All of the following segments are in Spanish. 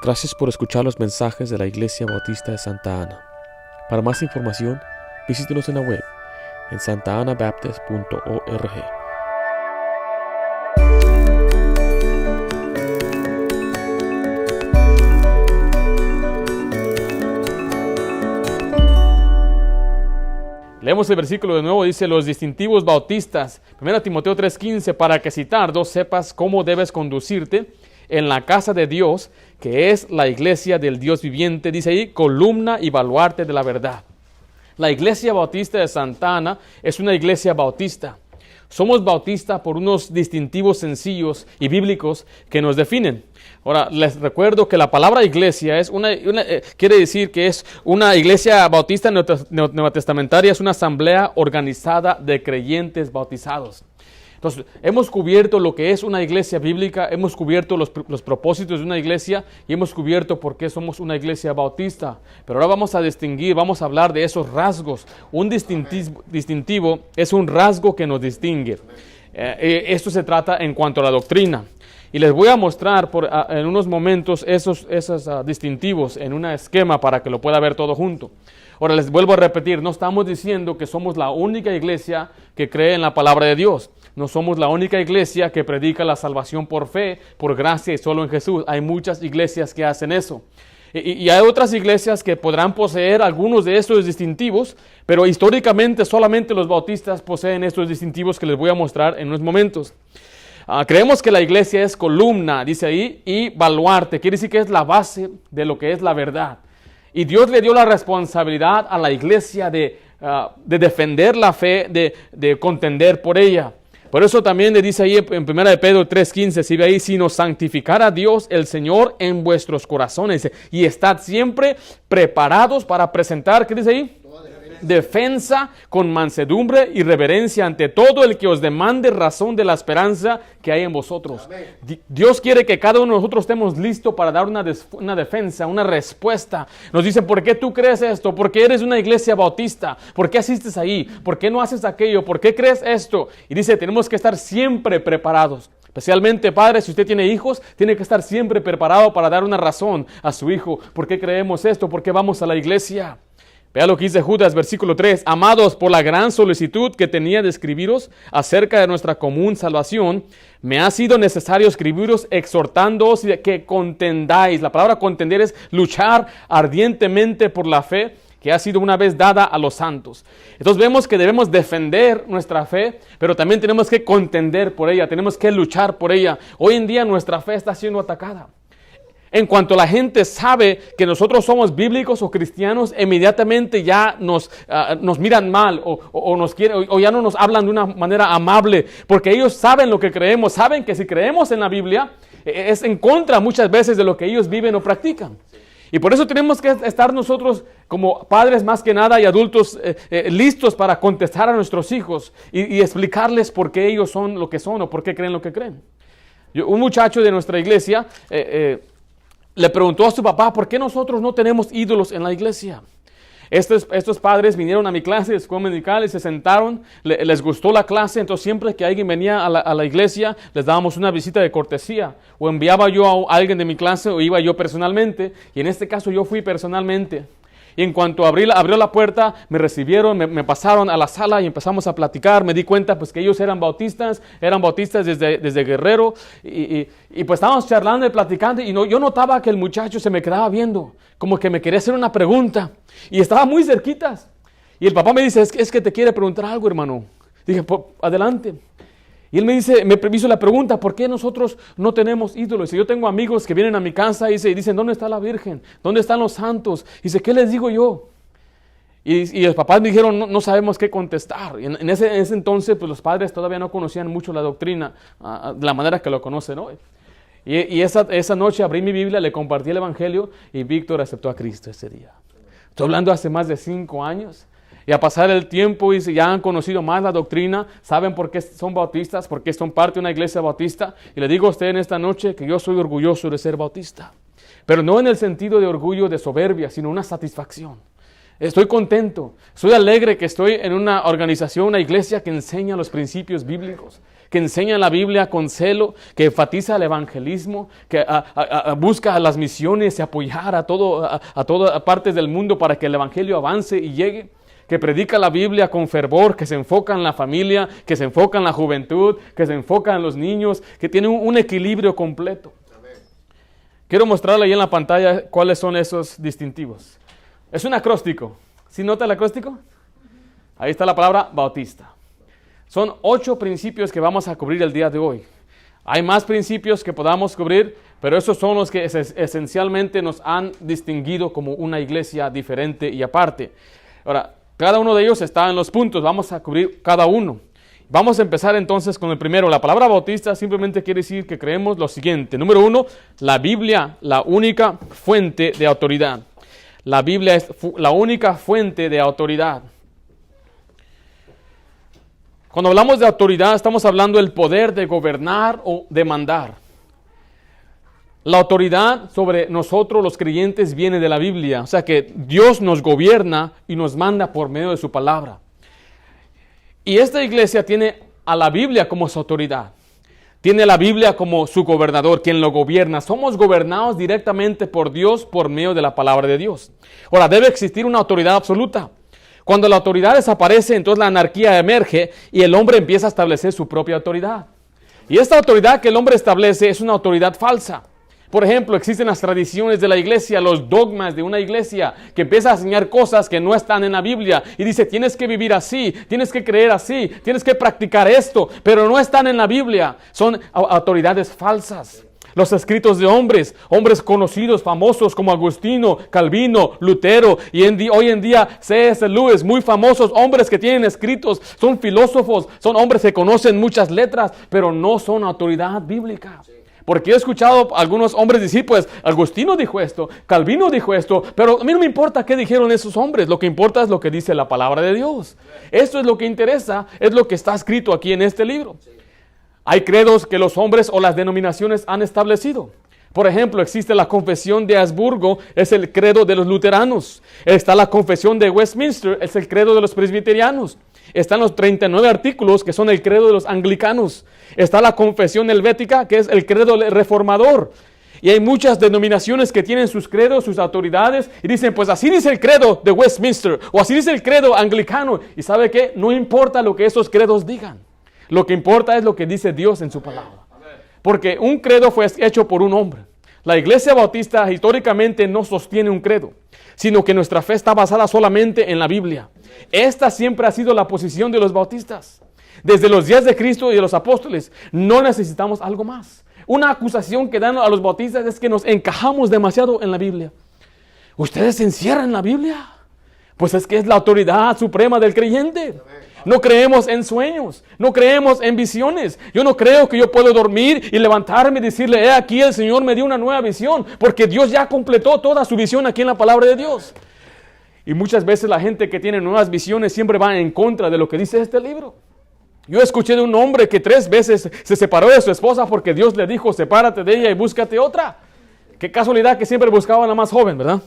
Gracias por escuchar los mensajes de la Iglesia Bautista de Santa Ana. Para más información, visítenos en la web en santaanabaptist.org. Leemos el versículo de nuevo, dice los distintivos bautistas, 1 Timoteo 3:15, para que citando sepas cómo debes conducirte en la casa de Dios, que es la iglesia del Dios viviente, dice ahí, columna y baluarte de la verdad. La iglesia bautista de Santa Ana es una iglesia bautista. Somos bautistas por unos distintivos sencillos y bíblicos que nos definen. Ahora, les recuerdo que la palabra iglesia es quiere decir que es una iglesia bautista neotestamentaria, es una asamblea organizada de creyentes bautizados. Entonces, hemos cubierto lo que es una iglesia bíblica, hemos cubierto los propósitos de una iglesia y hemos cubierto por qué somos una iglesia bautista. Pero ahora vamos a distinguir, vamos a hablar de esos rasgos. Un distintivo es un rasgo que nos distingue. Esto se trata en cuanto a la doctrina. Y les voy a mostrar en unos momentos esos distintivos en un esquema para que lo pueda ver todo junto. Ahora les vuelvo a repetir, no estamos diciendo que somos la única iglesia que cree en la palabra de Dios. No somos la única iglesia que predica la salvación por fe, por gracia y solo en Jesús. Hay muchas iglesias que hacen eso. Y hay otras iglesias que podrán poseer algunos de estos distintivos, pero históricamente solamente los bautistas poseen estos distintivos que les voy a mostrar en unos momentos. Creemos que la iglesia es columna, dice ahí, y baluarte. Quiere decir que es la base de lo que es la verdad. Y Dios le dio la responsabilidad a la iglesia de defender la fe, de contender por ella. Por eso también le dice ahí en 1 de Pedro 3:15, si ve ahí, sino santificar a Dios el Señor en vuestros corazones y estad siempre preparados para presentar, ¿qué dice ahí? Defensa con mansedumbre y reverencia ante todo el que os demande razón de la esperanza que hay en vosotros. Dios quiere que cada uno de nosotros estemos listos para dar una defensa, una respuesta. Nos dice, ¿por qué tú crees esto? ¿Por qué eres una iglesia bautista? ¿Por qué asistes ahí? ¿Por qué no haces aquello? ¿Por qué crees esto? Y dice, tenemos que estar siempre preparados. Especialmente, padre, si usted tiene hijos, tiene que estar siempre preparado para dar una razón a su hijo. ¿Por qué creemos esto? ¿Por qué vamos a la iglesia? Vea lo que dice Judas, versículo 3. Amados, por la gran solicitud que tenía de escribiros acerca de nuestra común salvación, me ha sido necesario escribiros exhortándoos que contendáis. La palabra contender es luchar ardientemente por la fe que ha sido una vez dada a los santos. Entonces vemos que debemos defender nuestra fe, pero también tenemos que contender por ella, tenemos que luchar por ella. Hoy en día nuestra fe está siendo atacada. En cuanto la gente sabe que nosotros somos bíblicos o cristianos, inmediatamente ya nos miran mal o ya no nos hablan de una manera amable, porque ellos saben lo que creemos, saben que si creemos en la Biblia, es en contra muchas veces de lo que ellos viven o practican. Y por eso tenemos que estar nosotros como padres más que nada y adultos listos para contestar a nuestros hijos y explicarles por qué ellos son lo que son o por qué creen lo que creen. Un muchacho de nuestra iglesia le preguntó a su papá, ¿por qué nosotros no tenemos ídolos en la iglesia? Estos padres vinieron a mi clase de escuela dominical y se sentaron, les gustó la clase, entonces siempre que alguien venía a la iglesia, les dábamos una visita de cortesía, o enviaba yo a alguien de mi clase o iba yo personalmente, y en este caso yo fui personalmente. Y en cuanto abrió la puerta, me recibieron, me pasaron a la sala y empezamos a platicar. Me di cuenta pues que ellos eran bautistas desde Guerrero. Y pues estábamos charlando y platicando y yo notaba que el muchacho se me quedaba viendo, como que me quería hacer una pregunta. Y estaba muy cerquitas. Y el papá me dice, es que te quiere preguntar algo, hermano. Dije, adelante. Y él me hizo la pregunta, ¿por qué nosotros no tenemos ídolos? Y yo tengo amigos que vienen a mi casa y dicen, ¿dónde está la Virgen? ¿Dónde están los santos? Y dice, ¿qué les digo yo? Y los papás me dijeron, no sabemos qué contestar. Y en ese entonces, pues los padres todavía no conocían mucho la doctrina, de la manera que lo conocen hoy. Y esa noche abrí mi Biblia, le compartí el Evangelio y Víctor aceptó a Cristo ese día. Estoy hablando hace más de 5 años. Y a pasar el tiempo y ya han conocido más la doctrina, saben por qué son bautistas, por qué son parte de una iglesia bautista. Y le digo a usted en esta noche que yo soy orgulloso de ser bautista. Pero no en el sentido de orgullo, de soberbia, sino una satisfacción. Estoy contento, soy alegre que estoy en una organización, una iglesia que enseña los principios bíblicos, que enseña la Biblia con celo, que enfatiza el evangelismo, que busca las misiones y apoyar a todas partes del mundo para que el evangelio avance y llegue, que predica la Biblia con fervor, que se enfoca en la familia, que se enfoca en la juventud, que se enfoca en los niños, que tiene un equilibrio completo. Quiero mostrarle ahí en la pantalla cuáles son esos distintivos. Es un acróstico. ¿Sí nota el acróstico? Ahí está la palabra bautista. Son 8 principios que vamos a cubrir el día de hoy. Hay más principios que podamos cubrir, pero esos son los que esencialmente nos han distinguido como una iglesia diferente y aparte. Ahora, cada uno de ellos está en los puntos. Vamos a cubrir cada uno. Vamos a empezar entonces con el primero. La palabra bautista simplemente quiere decir que creemos lo siguiente. Número 1, la Biblia, la única fuente de autoridad. La Biblia es la única fuente de autoridad. Cuando hablamos de autoridad, estamos hablando del poder de gobernar o de mandar. La autoridad sobre nosotros los creyentes viene de la Biblia. O sea que Dios nos gobierna y nos manda por medio de su palabra. Y esta iglesia tiene a la Biblia como su autoridad. Tiene a la Biblia como su gobernador, quien lo gobierna. Somos gobernados directamente por Dios por medio de la palabra de Dios. Ahora, debe existir una autoridad absoluta. Cuando la autoridad desaparece, entonces la anarquía emerge y el hombre empieza a establecer su propia autoridad. Y esta autoridad que el hombre establece es una autoridad falsa. Por ejemplo, existen las tradiciones de la iglesia, los dogmas de una iglesia que empieza a enseñar cosas que no están en la Biblia y dice, tienes que vivir así, tienes que creer así, tienes que practicar esto, pero no están en la Biblia. Son autoridades falsas. Los escritos de hombres conocidos, famosos como Agustino, Calvino, Lutero y hoy en día C.S. Lewis, muy famosos, hombres que tienen escritos, son filósofos, son hombres que conocen muchas letras, pero no son autoridad bíblica. Porque he escuchado a algunos hombres decir, pues, Agustino dijo esto, Calvino dijo esto, pero a mí no me importa qué dijeron esos hombres, lo que importa es lo que dice la palabra de Dios. Esto es lo que interesa, es lo que está escrito aquí en este libro. Hay credos que los hombres o las denominaciones han establecido. Por ejemplo, existe la confesión de Habsburgo, es el credo de los luteranos. Está la confesión de Westminster, es el credo de los presbiterianos. Están los 39 artículos que son el credo de los anglicanos. Está la confesión helvética, que es el credo reformador. Y hay muchas denominaciones que tienen sus credos, sus autoridades, y dicen, pues así dice el credo de Westminster, o así dice el credo anglicano. ¿Y sabe qué? No importa lo que esos credos digan. Lo que importa es lo que dice Dios en su palabra. Porque un credo fue hecho por un hombre. La iglesia bautista históricamente no sostiene un credo, sino que nuestra fe está basada solamente en la Biblia. Esta siempre ha sido la posición de los bautistas. Desde los días de Cristo y de los apóstoles, no necesitamos algo más. Una acusación que dan a los bautistas es que nos encajamos demasiado en la Biblia. ¿Ustedes se encierran en la Biblia? Pues es que es la autoridad suprema del creyente. No creemos en sueños, no creemos en visiones. Yo no creo que yo puedo dormir y levantarme y decirle, aquí el Señor me dio una nueva visión, porque Dios ya completó toda su visión aquí en la palabra de Dios. Y muchas veces la gente que tiene nuevas visiones siempre va en contra de lo que dice este libro. Yo escuché de un hombre que 3 veces se separó de su esposa porque Dios le dijo, sepárate de ella y búscate otra. Qué casualidad que siempre buscaba a la más joven, ¿verdad?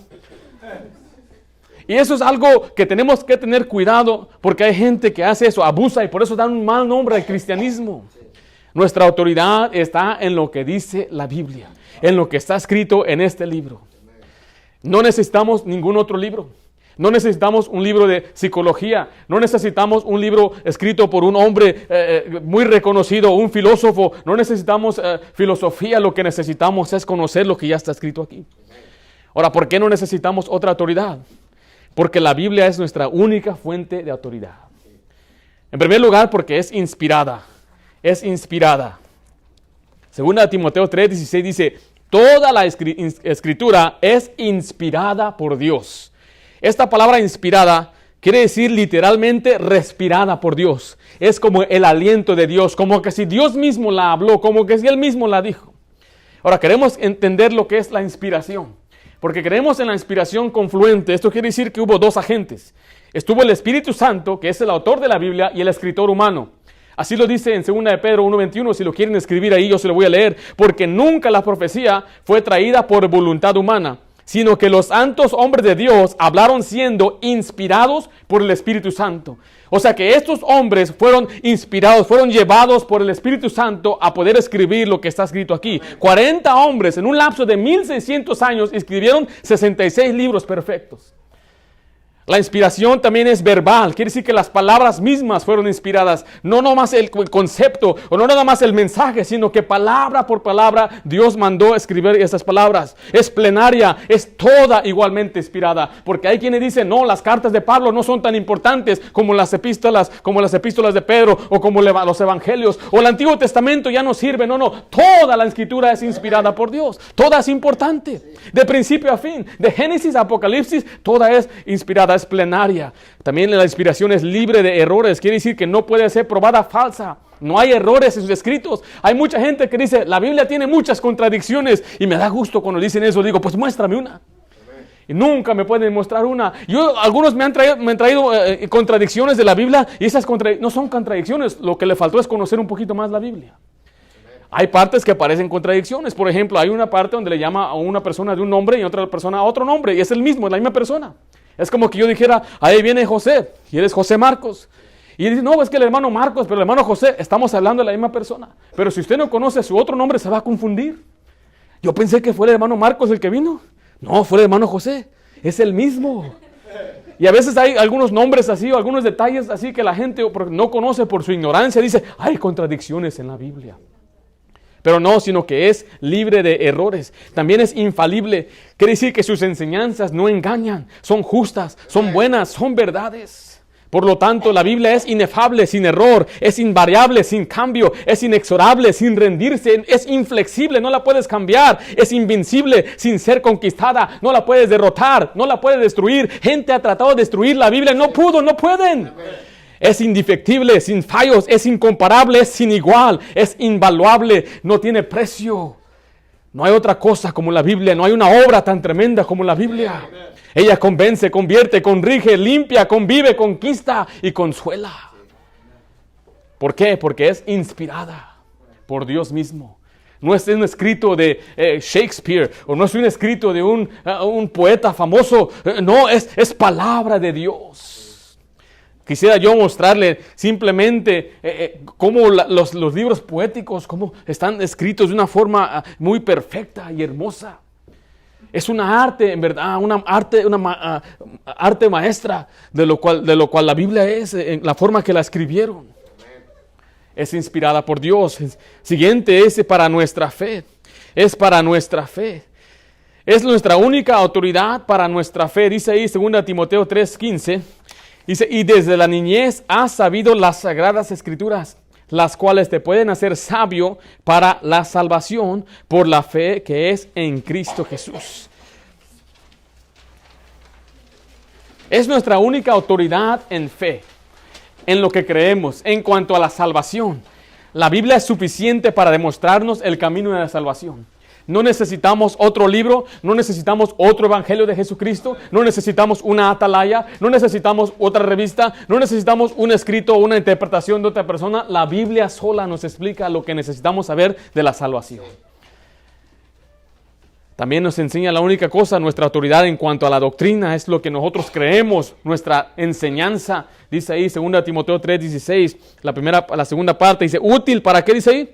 Y eso es algo que tenemos que tener cuidado porque hay gente que hace eso, abusa y por eso dan un mal nombre al cristianismo. Nuestra autoridad está en lo que dice la Biblia, en lo que está escrito en este libro. No necesitamos ningún otro libro. No necesitamos un libro de psicología, no necesitamos un libro escrito por un hombre muy reconocido, un filósofo, no necesitamos filosofía, lo que necesitamos es conocer lo que ya está escrito aquí. Ahora, ¿por qué no necesitamos otra autoridad? Porque la Biblia es nuestra única fuente de autoridad. En primer lugar, porque es inspirada. Es inspirada. Segunda Timoteo 3:16 dice, toda la escritura es inspirada por Dios. Esta palabra inspirada quiere decir literalmente respirada por Dios. Es como el aliento de Dios, como que si Dios mismo la habló, como que si Él mismo la dijo. Ahora, queremos entender lo que es la inspiración. Porque creemos en la inspiración confluente. Esto quiere decir que hubo 2 agentes. Estuvo el Espíritu Santo, que es el autor de la Biblia, y el escritor humano. Así lo dice en 2 de Pedro 1:21. Si lo quieren escribir ahí, yo se lo voy a leer. Porque nunca la profecía fue traída por voluntad humana, sino que los santos hombres de Dios hablaron siendo inspirados por el Espíritu Santo. O sea que estos hombres fueron inspirados, fueron llevados por el Espíritu Santo a poder escribir lo que está escrito aquí. 40 hombres en un lapso de 1600 años escribieron 66 libros perfectos. La inspiración también es verbal, quiere decir que las palabras mismas fueron inspiradas, no nomás el concepto o no nada más el mensaje, sino que palabra por palabra Dios mandó escribir esas palabras. Es plenaria, es toda igualmente inspirada, porque hay quienes dicen, no, las cartas de Pablo no son tan importantes como las epístolas de Pedro o como los evangelios o el Antiguo Testamento ya no sirve. No, toda la escritura es inspirada por Dios, toda es importante, de principio a fin, de Génesis a Apocalipsis, toda es inspirada. Es plenaria. También la inspiración es libre de errores, quiere decir que no puede ser probada falsa. No hay errores en sus escritos. Hay mucha gente que dice, la Biblia tiene muchas contradicciones, y me da gusto cuando dicen eso. Digo, pues muéstrame una. Y nunca me pueden mostrar una. Algunos me han traído contradicciones de la Biblia, y esas no son contradicciones. Lo que le faltó es conocer un poquito más la Biblia. Hay partes que parecen contradicciones. Por ejemplo, hay una parte donde le llama a una persona de un nombre y a otra persona a otro nombre, y es el mismo, es la misma persona. Es como que yo dijera, ahí viene José, y eres José Marcos. Y dice, no, es que el hermano Marcos, pero el hermano José, estamos hablando de la misma persona. Pero si usted no conoce su otro nombre, se va a confundir. Yo pensé que fue el hermano Marcos el que vino. No, fue el hermano José. Es el mismo. Y a veces hay algunos nombres así, o algunos detalles así que la gente no conoce por su ignorancia. Dice, hay contradicciones en la Biblia. Pero no, sino que es libre de errores. También es infalible. Quiere decir que sus enseñanzas no engañan, son justas, son buenas, son verdades. Por lo tanto, la Biblia es inefable, sin error, es invariable, sin cambio, es inexorable, sin rendirse, es inflexible, no la puedes cambiar, es invencible, sin ser conquistada, no la puedes derrotar, no la puedes destruir. Gente ha tratado de destruir la Biblia, no pueden. Es indefectible, sin fallos, es incomparable, es sin igual, es invaluable, no tiene precio. No hay otra cosa como la Biblia, no hay una obra tan tremenda como la Biblia. Ella convence, convierte, corrige, limpia, convive, conquista y consuela. ¿Por qué? Porque es inspirada por Dios mismo. No es un escrito de Shakespeare, o no es un escrito de un poeta famoso. No, es palabra de Dios. Quisiera yo mostrarle simplemente cómo los libros poéticos, cómo están escritos de una forma muy perfecta y hermosa. Es una arte, en verdad, una arte maestra de lo cual la Biblia es, en la forma que la escribieron. Es inspirada por Dios. Siguiente es para nuestra fe. Es para nuestra fe. Es nuestra única autoridad para nuestra fe. Dice ahí 2 Timoteo 3:15. Dice, y desde la niñez has sabido las sagradas escrituras, las cuales te pueden hacer sabio para la salvación por la fe que es en Cristo Jesús. Es nuestra única autoridad en fe, en lo que creemos, en cuanto a la salvación. La Biblia es suficiente para demostrarnos el camino de la salvación. No necesitamos otro libro, no necesitamos otro evangelio de Jesucristo, no necesitamos una atalaya, no necesitamos otra revista, no necesitamos un escrito o una interpretación de otra persona. La Biblia sola nos explica lo que necesitamos saber de la salvación. También nos enseña la única cosa, nuestra autoridad en cuanto a la doctrina, es lo que nosotros creemos, nuestra enseñanza. Dice ahí 2 Timoteo 3:16, la segunda parte, dice, útil, ¿para qué dice ahí?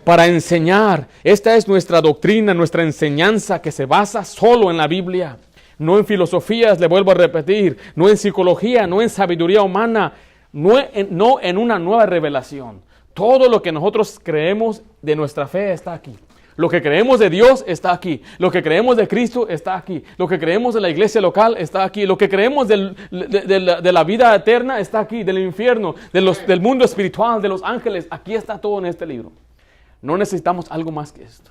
Para enseñar. Esta es nuestra doctrina, nuestra enseñanza que se basa solo en la Biblia. No en filosofías, le vuelvo a repetir, no en psicología, no en sabiduría humana, no en una nueva revelación. Todo lo que nosotros creemos de nuestra fe está aquí. Lo que creemos de Dios está aquí. Lo que creemos de Cristo está aquí. Lo que creemos de la iglesia local está aquí. Lo que creemos de la vida eterna está aquí. Del infierno, del mundo espiritual, de los ángeles. Aquí está todo en este libro. No necesitamos algo más que esto.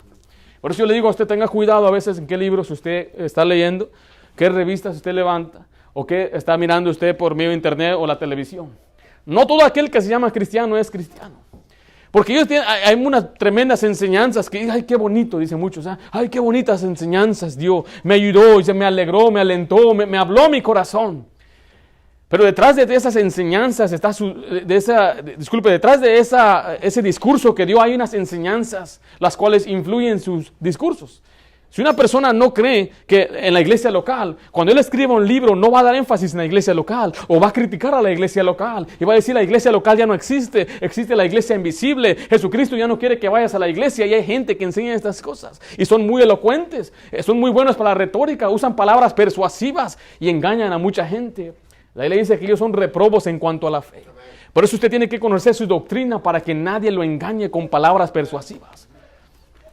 Por eso yo le digo a usted, tenga cuidado a veces en qué libros usted está leyendo, qué revistas usted levanta, o qué está mirando usted por medio de internet o la televisión. No todo aquel que se llama cristiano es cristiano. Porque ellos hay unas tremendas enseñanzas que, ay, qué bonito, dicen muchos. Ay, qué bonitas enseñanzas dio. Me ayudó, me alegró, me alentó, me habló a mi corazón. Pero detrás de esas enseñanzas detrás de ese discurso que dio hay unas enseñanzas, las cuales influyen sus discursos. Si una persona no cree que en la iglesia local, cuando él escriba un libro, no va a dar énfasis en la iglesia local, o va a criticar a la iglesia local, y va a decir la iglesia local ya no existe, existe la iglesia invisible, Jesucristo ya no quiere que vayas a la iglesia, y hay gente que enseña estas cosas, y son muy elocuentes, son muy buenos para la retórica, usan palabras persuasivas, y engañan a mucha gente. La Biblia dice que ellos son reprobos en cuanto a la fe. Por eso usted tiene que conocer su doctrina para que nadie lo engañe con palabras persuasivas.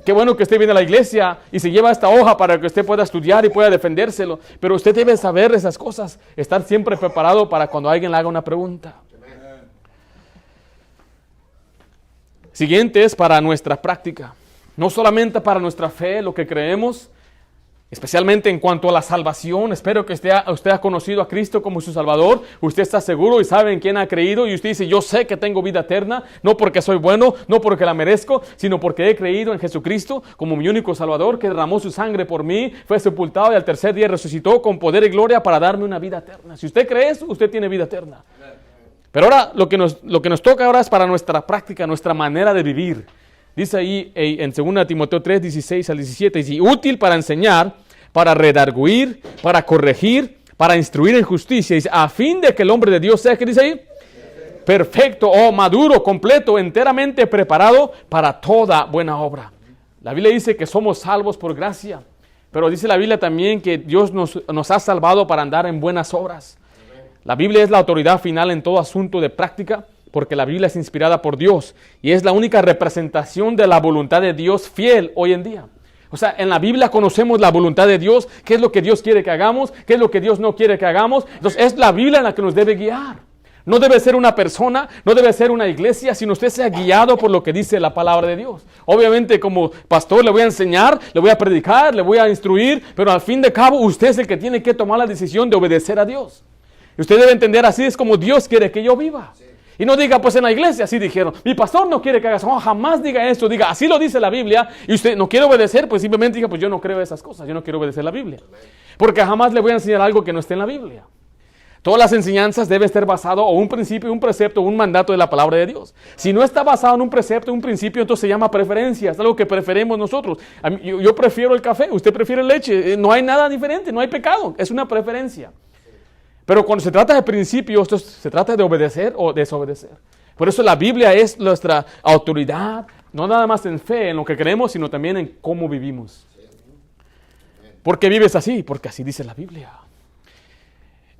Qué bueno que usted viene a la iglesia y se lleva esta hoja para que usted pueda estudiar y pueda defendérselo. Pero usted debe saber esas cosas, estar siempre preparado para cuando alguien le haga una pregunta. Siguiente es para nuestra práctica. No solamente para nuestra fe, lo que creemos, especialmente en cuanto a la salvación. Espero que usted ha conocido a Cristo como su Salvador. Usted está seguro y sabe en quién ha creído. Y usted dice, yo sé que tengo vida eterna. No porque soy bueno, no porque la merezco, sino porque he creído en Jesucristo como mi único Salvador, que derramó su sangre por mí, fue sepultado y al tercer día resucitó con poder y gloria para darme una vida eterna. Si usted cree eso, usted tiene vida eterna. Pero ahora, lo que nos toca ahora es para nuestra práctica, nuestra manera de vivir. Dice ahí en 2 Timoteo 3, 16 al 17, dice, útil para enseñar, para redarguir, para corregir, para instruir en justicia, dice, a fin de que el hombre de Dios sea, ¿qué dice ahí? Perfecto, maduro, completo, enteramente preparado para toda buena obra. La Biblia dice que somos salvos por gracia, pero dice la Biblia también que Dios nos ha salvado para andar en buenas obras. La Biblia es la autoridad final en todo asunto de práctica, porque la Biblia es inspirada por Dios y es la única representación de la voluntad de Dios fiel hoy en día. O sea, en la Biblia conocemos la voluntad de Dios, qué es lo que Dios quiere que hagamos, qué es lo que Dios no quiere que hagamos. Entonces es la Biblia en la que nos debe guiar. No debe ser una persona, no debe ser una iglesia, sino usted sea guiado por lo que dice la palabra de Dios. Obviamente como pastor le voy a enseñar, le voy a predicar, le voy a instruir, pero al fin de cabo usted es el que tiene que tomar la decisión de obedecer a Dios. Y usted debe entender, así es como Dios quiere que yo viva. Y no diga, pues en la iglesia así dijeron, mi pastor no quiere que hagas, no, jamás diga esto, diga, así lo dice la Biblia, y usted no quiere obedecer, pues simplemente diga, pues yo no creo esas cosas, yo no quiero obedecer la Biblia. Porque jamás le voy a enseñar algo que no esté en la Biblia. Todas las enseñanzas deben estar basadas en un principio, un precepto, un mandato de la palabra de Dios. Si no está basado en un precepto, un principio, entonces se llama preferencia, es algo que preferimos nosotros. Yo prefiero el café, usted prefiere leche, no hay nada diferente, no hay pecado, es una preferencia. Pero cuando se trata de principios, se trata de obedecer o desobedecer. Por eso la Biblia es nuestra autoridad, no nada más en fe, en lo que creemos, sino también en cómo vivimos. ¿Por qué vives así? Porque así dice la Biblia.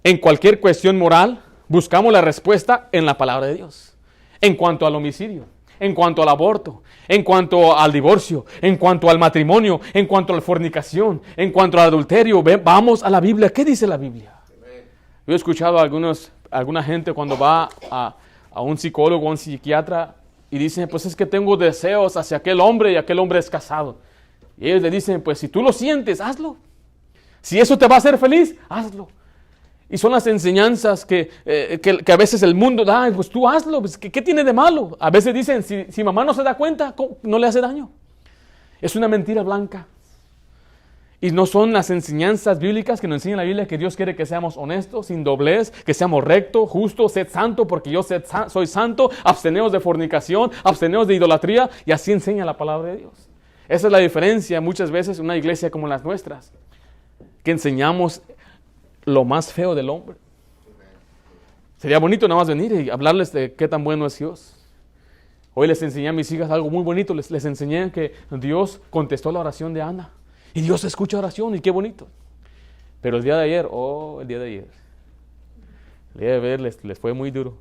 En cualquier cuestión moral, buscamos la respuesta en la palabra de Dios. En cuanto al homicidio, en cuanto al aborto, en cuanto al divorcio, en cuanto al matrimonio, en cuanto a la fornicación, en cuanto al adulterio, vamos a la Biblia. ¿Qué dice la Biblia? Yo he escuchado a alguna gente cuando va a un psicólogo o un psiquiatra y dicen, pues es que tengo deseos hacia aquel hombre y aquel hombre es casado. Y ellos le dicen, pues si tú lo sientes, hazlo. Si eso te va a hacer feliz, hazlo. Y son las enseñanzas que a veces el mundo da, pues tú hazlo, pues, ¿qué tiene de malo? A veces dicen, si mamá no se da cuenta, no le hace daño. Es una mentira blanca. Y no son las enseñanzas bíblicas que nos enseña la Biblia que Dios quiere que seamos honestos, sin doblez, que seamos rectos, justos, sed santo porque yo soy santo, absteneos de fornicación, absteneos de idolatría, y así enseña la palabra de Dios. Esa es la diferencia muchas veces en una iglesia como las nuestras, que enseñamos lo más feo del hombre. Sería bonito nada más venir y hablarles de qué tan bueno es Dios. Hoy les enseñé a mis hijas algo muy bonito, les enseñé que Dios contestó la oración de Ana. Y Dios escucha oración y qué bonito. Pero el día de ayer, el día de ayer les fue muy duro.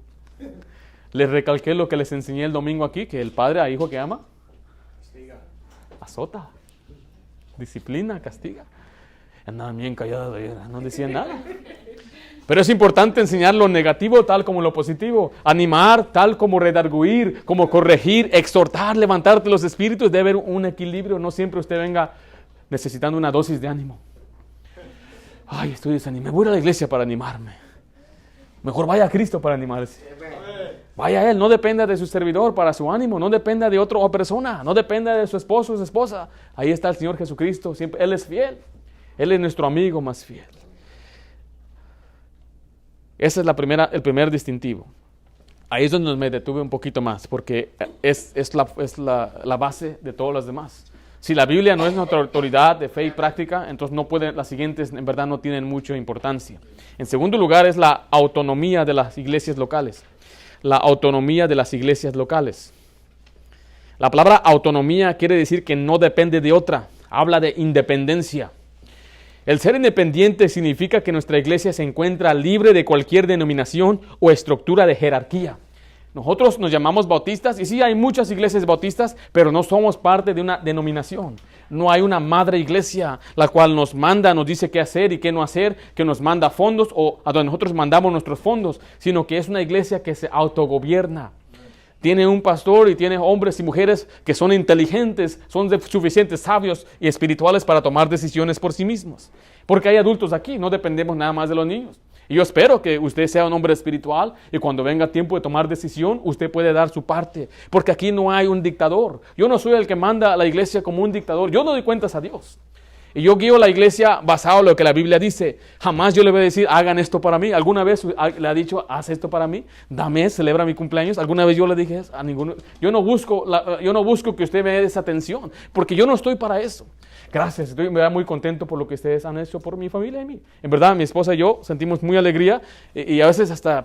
Les recalqué lo que les enseñé el domingo aquí, que el padre a hijo que ama, castiga, azota, disciplina, castiga. Andaban bien callados, no decían nada. Pero es importante enseñar lo negativo tal como lo positivo. Animar tal como redarguir, como corregir, exhortar, levantarte los espíritus. Debe haber un equilibrio, no siempre usted venga necesitando una dosis de ánimo. Ay, estoy desanimado. Voy a la iglesia para animarme. Mejor vaya a Cristo para animarse. Vaya a Él. No dependa de su servidor para su ánimo. No dependa de otra persona. No dependa de su esposo o su esposa. Ahí está el Señor Jesucristo. Siempre Él es fiel. Él es nuestro amigo más fiel. Ese es el primer distintivo. Ahí es donde me detuve un poquito más, porque es la base de todos los demás. Si la Biblia no es nuestra autoridad de fe y práctica, entonces las siguientes en verdad no tienen mucha importancia. En segundo lugar es la autonomía de las iglesias locales. La autonomía de las iglesias locales. La palabra autonomía quiere decir que no depende de otra. Habla de independencia. El ser independiente significa que nuestra iglesia se encuentra libre de cualquier denominación o estructura de jerarquía. Nosotros nos llamamos bautistas y sí hay muchas iglesias bautistas, pero no somos parte de una denominación. No hay una madre iglesia la cual nos manda, nos dice qué hacer y qué no hacer, que nos manda fondos o a donde nosotros mandamos nuestros fondos, sino que es una iglesia que se autogobierna. Tiene un pastor y tiene hombres y mujeres que son inteligentes, son suficientes sabios y espirituales para tomar decisiones por sí mismos. Porque hay adultos aquí, no dependemos nada más de los niños. Y yo espero que usted sea un hombre espiritual y cuando venga tiempo de tomar decisión, usted puede dar su parte. Porque aquí no hay un dictador. Yo no soy el que manda a la iglesia como un dictador. Yo no doy cuentas a Dios. Y yo guío la iglesia basado en lo que la Biblia dice. Jamás yo le voy a decir, hagan esto para mí. ¿Alguna vez le ha dicho, haz esto para mí? Dame, celebra mi cumpleaños. ¿Alguna vez yo le dije a ninguno? Yo no busco que usted me dé esa atención, porque yo no estoy para eso. Gracias, estoy muy contento por lo que ustedes han hecho por mi familia y mí. En verdad, mi esposa y yo sentimos muy alegría y a veces hasta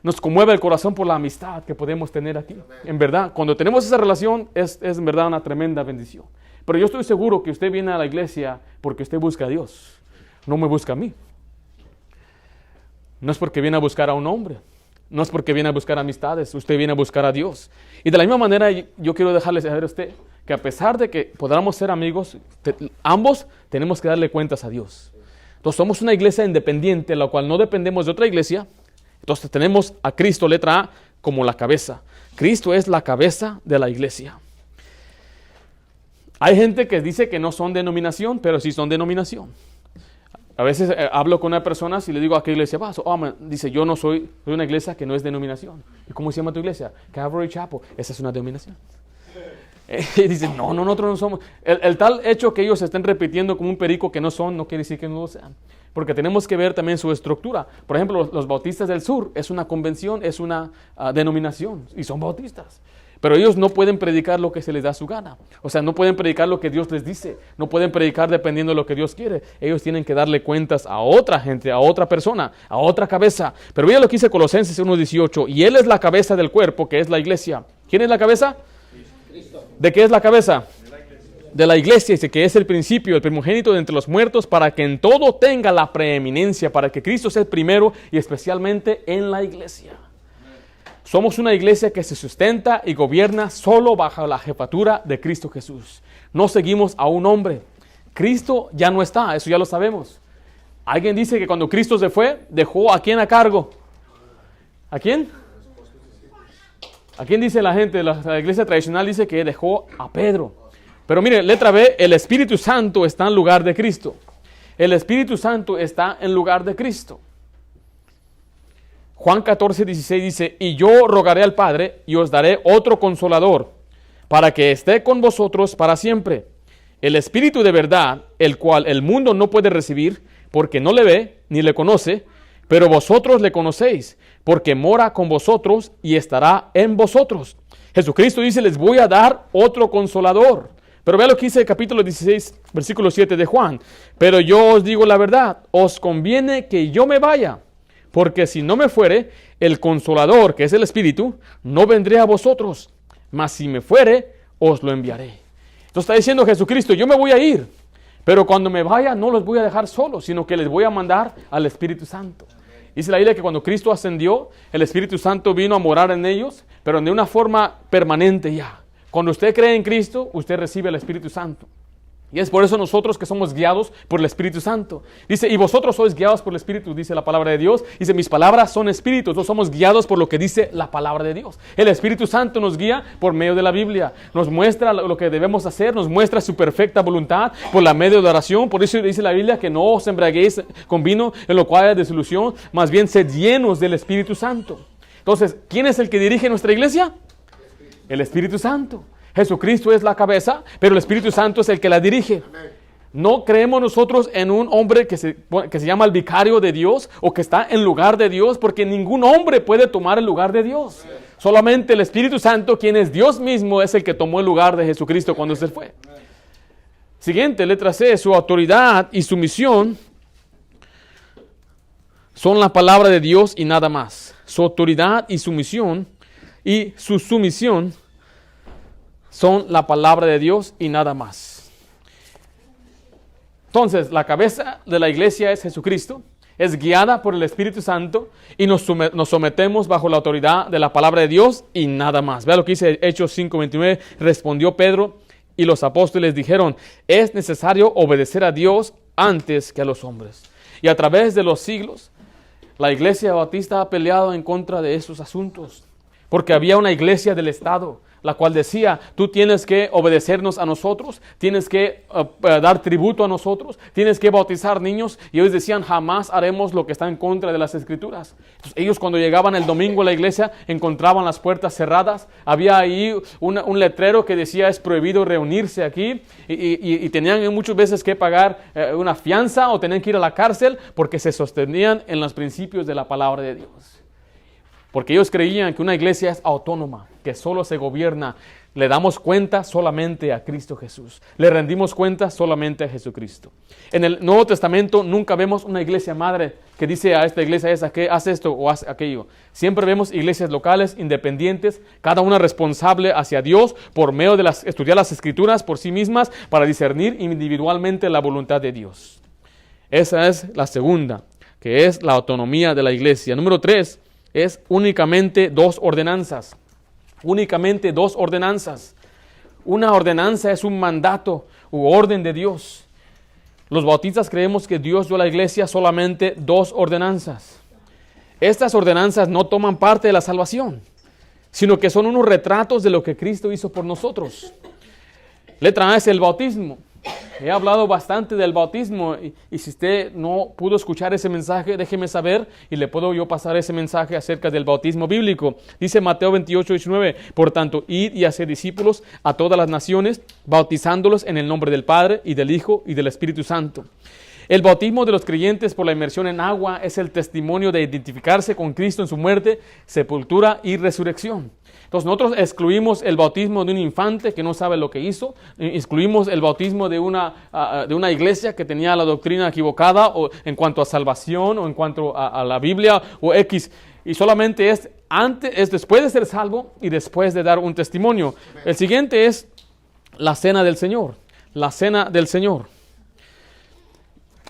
nos conmueve el corazón por la amistad que podemos tener aquí. En verdad, cuando tenemos esa relación es en verdad una tremenda bendición. Pero yo estoy seguro que usted viene a la iglesia porque usted busca a Dios, no me busca a mí. No es porque viene a buscar a un hombre, no es porque viene a buscar amistades, usted viene a buscar a Dios. Y de la misma manera yo quiero dejarle saber a usted que a pesar de que podamos ser amigos, ambos tenemos que darle cuentas a Dios. Entonces somos una iglesia independiente, la cual no dependemos de otra iglesia. Entonces tenemos a Cristo, letra A, como la cabeza. Cristo es la cabeza de la iglesia. Hay gente que dice que no son denominación, pero sí son denominación. A veces hablo con una persona y le digo, ¿a qué iglesia vas? Dice, yo no soy una iglesia que no es denominación. ¿Y cómo se llama tu iglesia? Calvary Chapel. Esa es una denominación. Y dicen, no, nosotros no somos. El tal hecho que ellos estén repitiendo como un perico que no son, no quiere decir que no lo sean. Porque tenemos que ver también su estructura. Por ejemplo, los bautistas del sur es una convención, es una denominación y son bautistas. Pero ellos no pueden predicar lo que se les da su gana. O sea, no pueden predicar lo que Dios les dice. No pueden predicar dependiendo de lo que Dios quiere. Ellos tienen que darle cuentas a otra gente, a otra persona, a otra cabeza. Pero mira lo que dice Colosenses 1:18. Y Él es la cabeza del cuerpo, que es la iglesia. ¿Quién es la cabeza? Cristo. ¿De qué es la cabeza? De la iglesia. Dice que es el principio, el primogénito de entre los muertos, para que en todo tenga la preeminencia, para que Cristo sea el primero y especialmente en la iglesia. Somos una iglesia que se sustenta y gobierna solo bajo la jefatura de Cristo Jesús. No seguimos a un hombre. Cristo ya no está, eso ya lo sabemos. Alguien dice que cuando Cristo se fue, dejó a quién a cargo. ¿A quién? ¿A quién dice la gente? La iglesia tradicional dice que dejó a Pedro. Pero mire, letra B, el Espíritu Santo está en lugar de Cristo. El Espíritu Santo está en lugar de Cristo. Juan 14:16 dice, y yo rogaré al Padre y os daré otro consolador, para que esté con vosotros para siempre. El Espíritu de verdad, el cual el mundo no puede recibir, porque no le ve ni le conoce, pero vosotros le conocéis, porque mora con vosotros y estará en vosotros. Jesucristo dice, les voy a dar otro consolador. Pero vea lo que dice el capítulo 16, versículo 7 de Juan. Pero yo os digo la verdad, os conviene que yo me vaya, porque si no me fuere, el Consolador, que es el Espíritu, no vendré a vosotros, mas si me fuere, os lo enviaré. Entonces está diciendo Jesucristo, yo me voy a ir, pero cuando me vaya no los voy a dejar solos, sino que les voy a mandar al Espíritu Santo. Dice la Biblia que cuando Cristo ascendió, el Espíritu Santo vino a morar en ellos, pero de una forma permanente ya. Cuando usted cree en Cristo, usted recibe el Espíritu Santo. Y es por eso nosotros que somos guiados por el Espíritu Santo. Dice, y vosotros sois guiados por el Espíritu, dice la palabra de Dios. Dice, mis palabras son espíritus, nosotros somos guiados por lo que dice la palabra de Dios. El Espíritu Santo nos guía por medio de la Biblia. Nos muestra lo que debemos hacer, nos muestra su perfecta voluntad por la medio de la oración. Por eso dice la Biblia que no os embriaguéis con vino en lo cual hay disolución, más bien sed llenos del Espíritu Santo. Entonces, ¿quién es el que dirige nuestra iglesia? El Espíritu Santo. Jesucristo es la cabeza, pero el Espíritu Santo es el que la dirige. No creemos nosotros en un hombre que se llama el vicario de Dios o que está en lugar de Dios, porque ningún hombre puede tomar el lugar de Dios. Solamente el Espíritu Santo, quien es Dios mismo, es el que tomó el lugar de Jesucristo cuando se fue. Siguiente, letra C, su autoridad y su misión son la palabra de Dios y nada más. Su autoridad y su misión y su sumisión son la palabra de Dios y nada más. Entonces, la cabeza de la iglesia es Jesucristo, es guiada por el Espíritu Santo y nos sometemos bajo la autoridad de la palabra de Dios y nada más. Vea lo que dice Hechos 5:29. Respondió Pedro y los apóstoles dijeron: es necesario obedecer a Dios antes que a los hombres. Y a través de los siglos, la iglesia bautista ha peleado en contra de esos asuntos, porque había una iglesia del Estado, la cual decía: tú tienes que obedecernos a nosotros, tienes que dar tributo a nosotros, tienes que bautizar niños. Y ellos decían: jamás haremos lo que está en contra de las Escrituras. Entonces, ellos cuando llegaban el domingo a la iglesia encontraban las puertas cerradas. Había ahí un letrero que decía: es prohibido reunirse aquí. Y tenían muchas veces que pagar una fianza o tenían que ir a la cárcel porque se sostenían en los principios de la palabra de Dios. Porque ellos creían que una iglesia es autónoma, que solo se gobierna. Le damos cuenta solamente a Cristo Jesús. Le rendimos cuenta solamente a Jesucristo. En el Nuevo Testamento nunca vemos una iglesia madre que dice a esta iglesia esa que haz esto o haz aquello. Siempre vemos iglesias locales, independientes, cada una responsable hacia Dios por medio de estudiar las Escrituras por sí mismas para discernir individualmente la voluntad de Dios. Esa es la segunda, que es la autonomía de la iglesia. Número 3. Es únicamente 2 ordenanzas. Únicamente 2 ordenanzas. Una ordenanza es un mandato u orden de Dios. Los bautistas creemos que Dios dio a la iglesia solamente 2 ordenanzas. Estas ordenanzas no toman parte de la salvación, sino que son unos retratos de lo que Cristo hizo por nosotros. Letra A es el bautismo. He hablado bastante del bautismo y si usted no pudo escuchar ese mensaje, déjeme saber y le puedo yo pasar ese mensaje acerca del bautismo bíblico. Dice Mateo 28:19, por tanto, id y haced discípulos a todas las naciones, bautizándolos en el nombre del Padre y del Hijo y del Espíritu Santo. El bautismo de los creyentes por la inmersión en agua es el testimonio de identificarse con Cristo en su muerte, sepultura y resurrección. Entonces nosotros excluimos el bautismo de un infante que no sabe lo que hizo, excluimos el bautismo de una iglesia que tenía la doctrina equivocada o en cuanto a salvación o en cuanto a la Biblia o X, y solamente es después de ser salvo y después de dar un testimonio. El siguiente es la cena del Señor, la cena del Señor.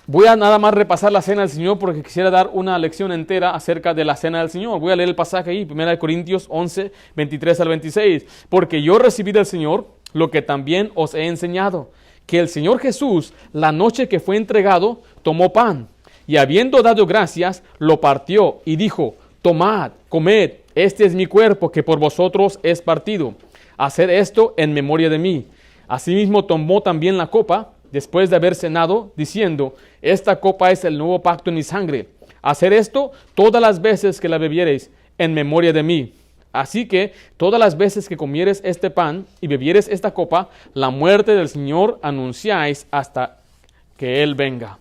Voy a nada más repasar la cena del Señor porque quisiera dar una lección entera acerca de la cena del Señor. Voy a leer el pasaje ahí, 1 Corintios 11, 23 al 26. Porque yo recibí del Señor lo que también os he enseñado, que el Señor Jesús, la noche que fue entregado, tomó pan, y habiendo dado gracias, lo partió y dijo: tomad, comed, este es mi cuerpo que por vosotros es partido. Haced esto en memoria de mí. Asimismo tomó también la copa, después de haber cenado, diciendo: esta copa es el nuevo pacto en mi sangre. Hacer esto todas las veces que la bebiereis en memoria de mí. Así que todas las veces que comieres este pan y bebieres esta copa, la muerte del Señor anunciáis hasta que Él venga.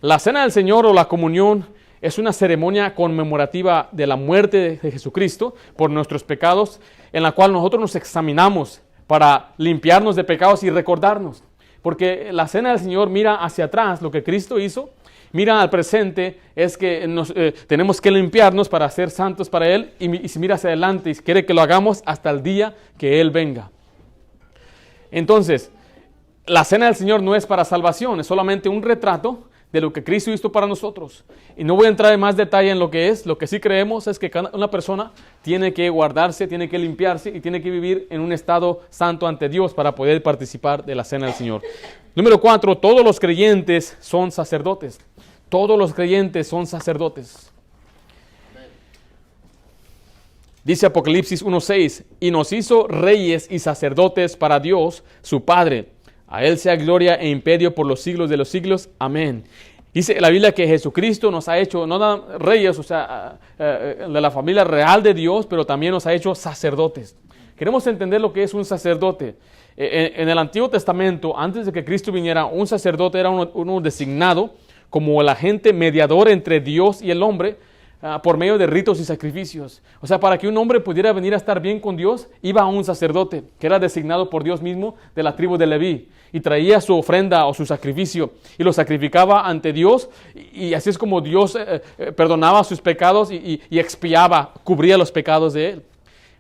La cena del Señor o la comunión es una ceremonia conmemorativa de la muerte de Jesucristo por nuestros pecados, en la cual nosotros nos examinamos para limpiarnos de pecados y recordarnos. Porque la cena del Señor mira hacia atrás lo que Cristo hizo, mira al presente, es que tenemos que limpiarnos para ser santos para Él, y si mira hacia adelante y quiere que lo hagamos hasta el día que Él venga. Entonces, la cena del Señor no es para salvación, es solamente un retrato de lo que Cristo hizo para nosotros. Y no voy a entrar en más detalle en lo que es. Lo que sí creemos es que una persona tiene que guardarse, tiene que limpiarse y tiene que vivir en un estado santo ante Dios para poder participar de la cena del Señor. Número 4, todos los creyentes son sacerdotes. Todos los creyentes son sacerdotes. Dice Apocalipsis 1:6, y nos hizo reyes y sacerdotes para Dios, su Padre. A Él sea gloria e imperio por los siglos de los siglos. Amén. Dice la Biblia que Jesucristo nos ha hecho, no reyes, o sea, de la familia real de Dios, pero también nos ha hecho sacerdotes. Queremos entender lo que es un sacerdote. En el Antiguo Testamento, antes de que Cristo viniera, un sacerdote era uno designado como el agente mediador entre Dios y el hombre, por medio de ritos y sacrificios. O sea, para que un hombre pudiera venir a estar bien con Dios, iba a un sacerdote que era designado por Dios mismo de la tribu de Leví y traía su ofrenda o su sacrificio y lo sacrificaba ante Dios, y así es como Dios perdonaba sus pecados y expiaba, cubría los pecados de él.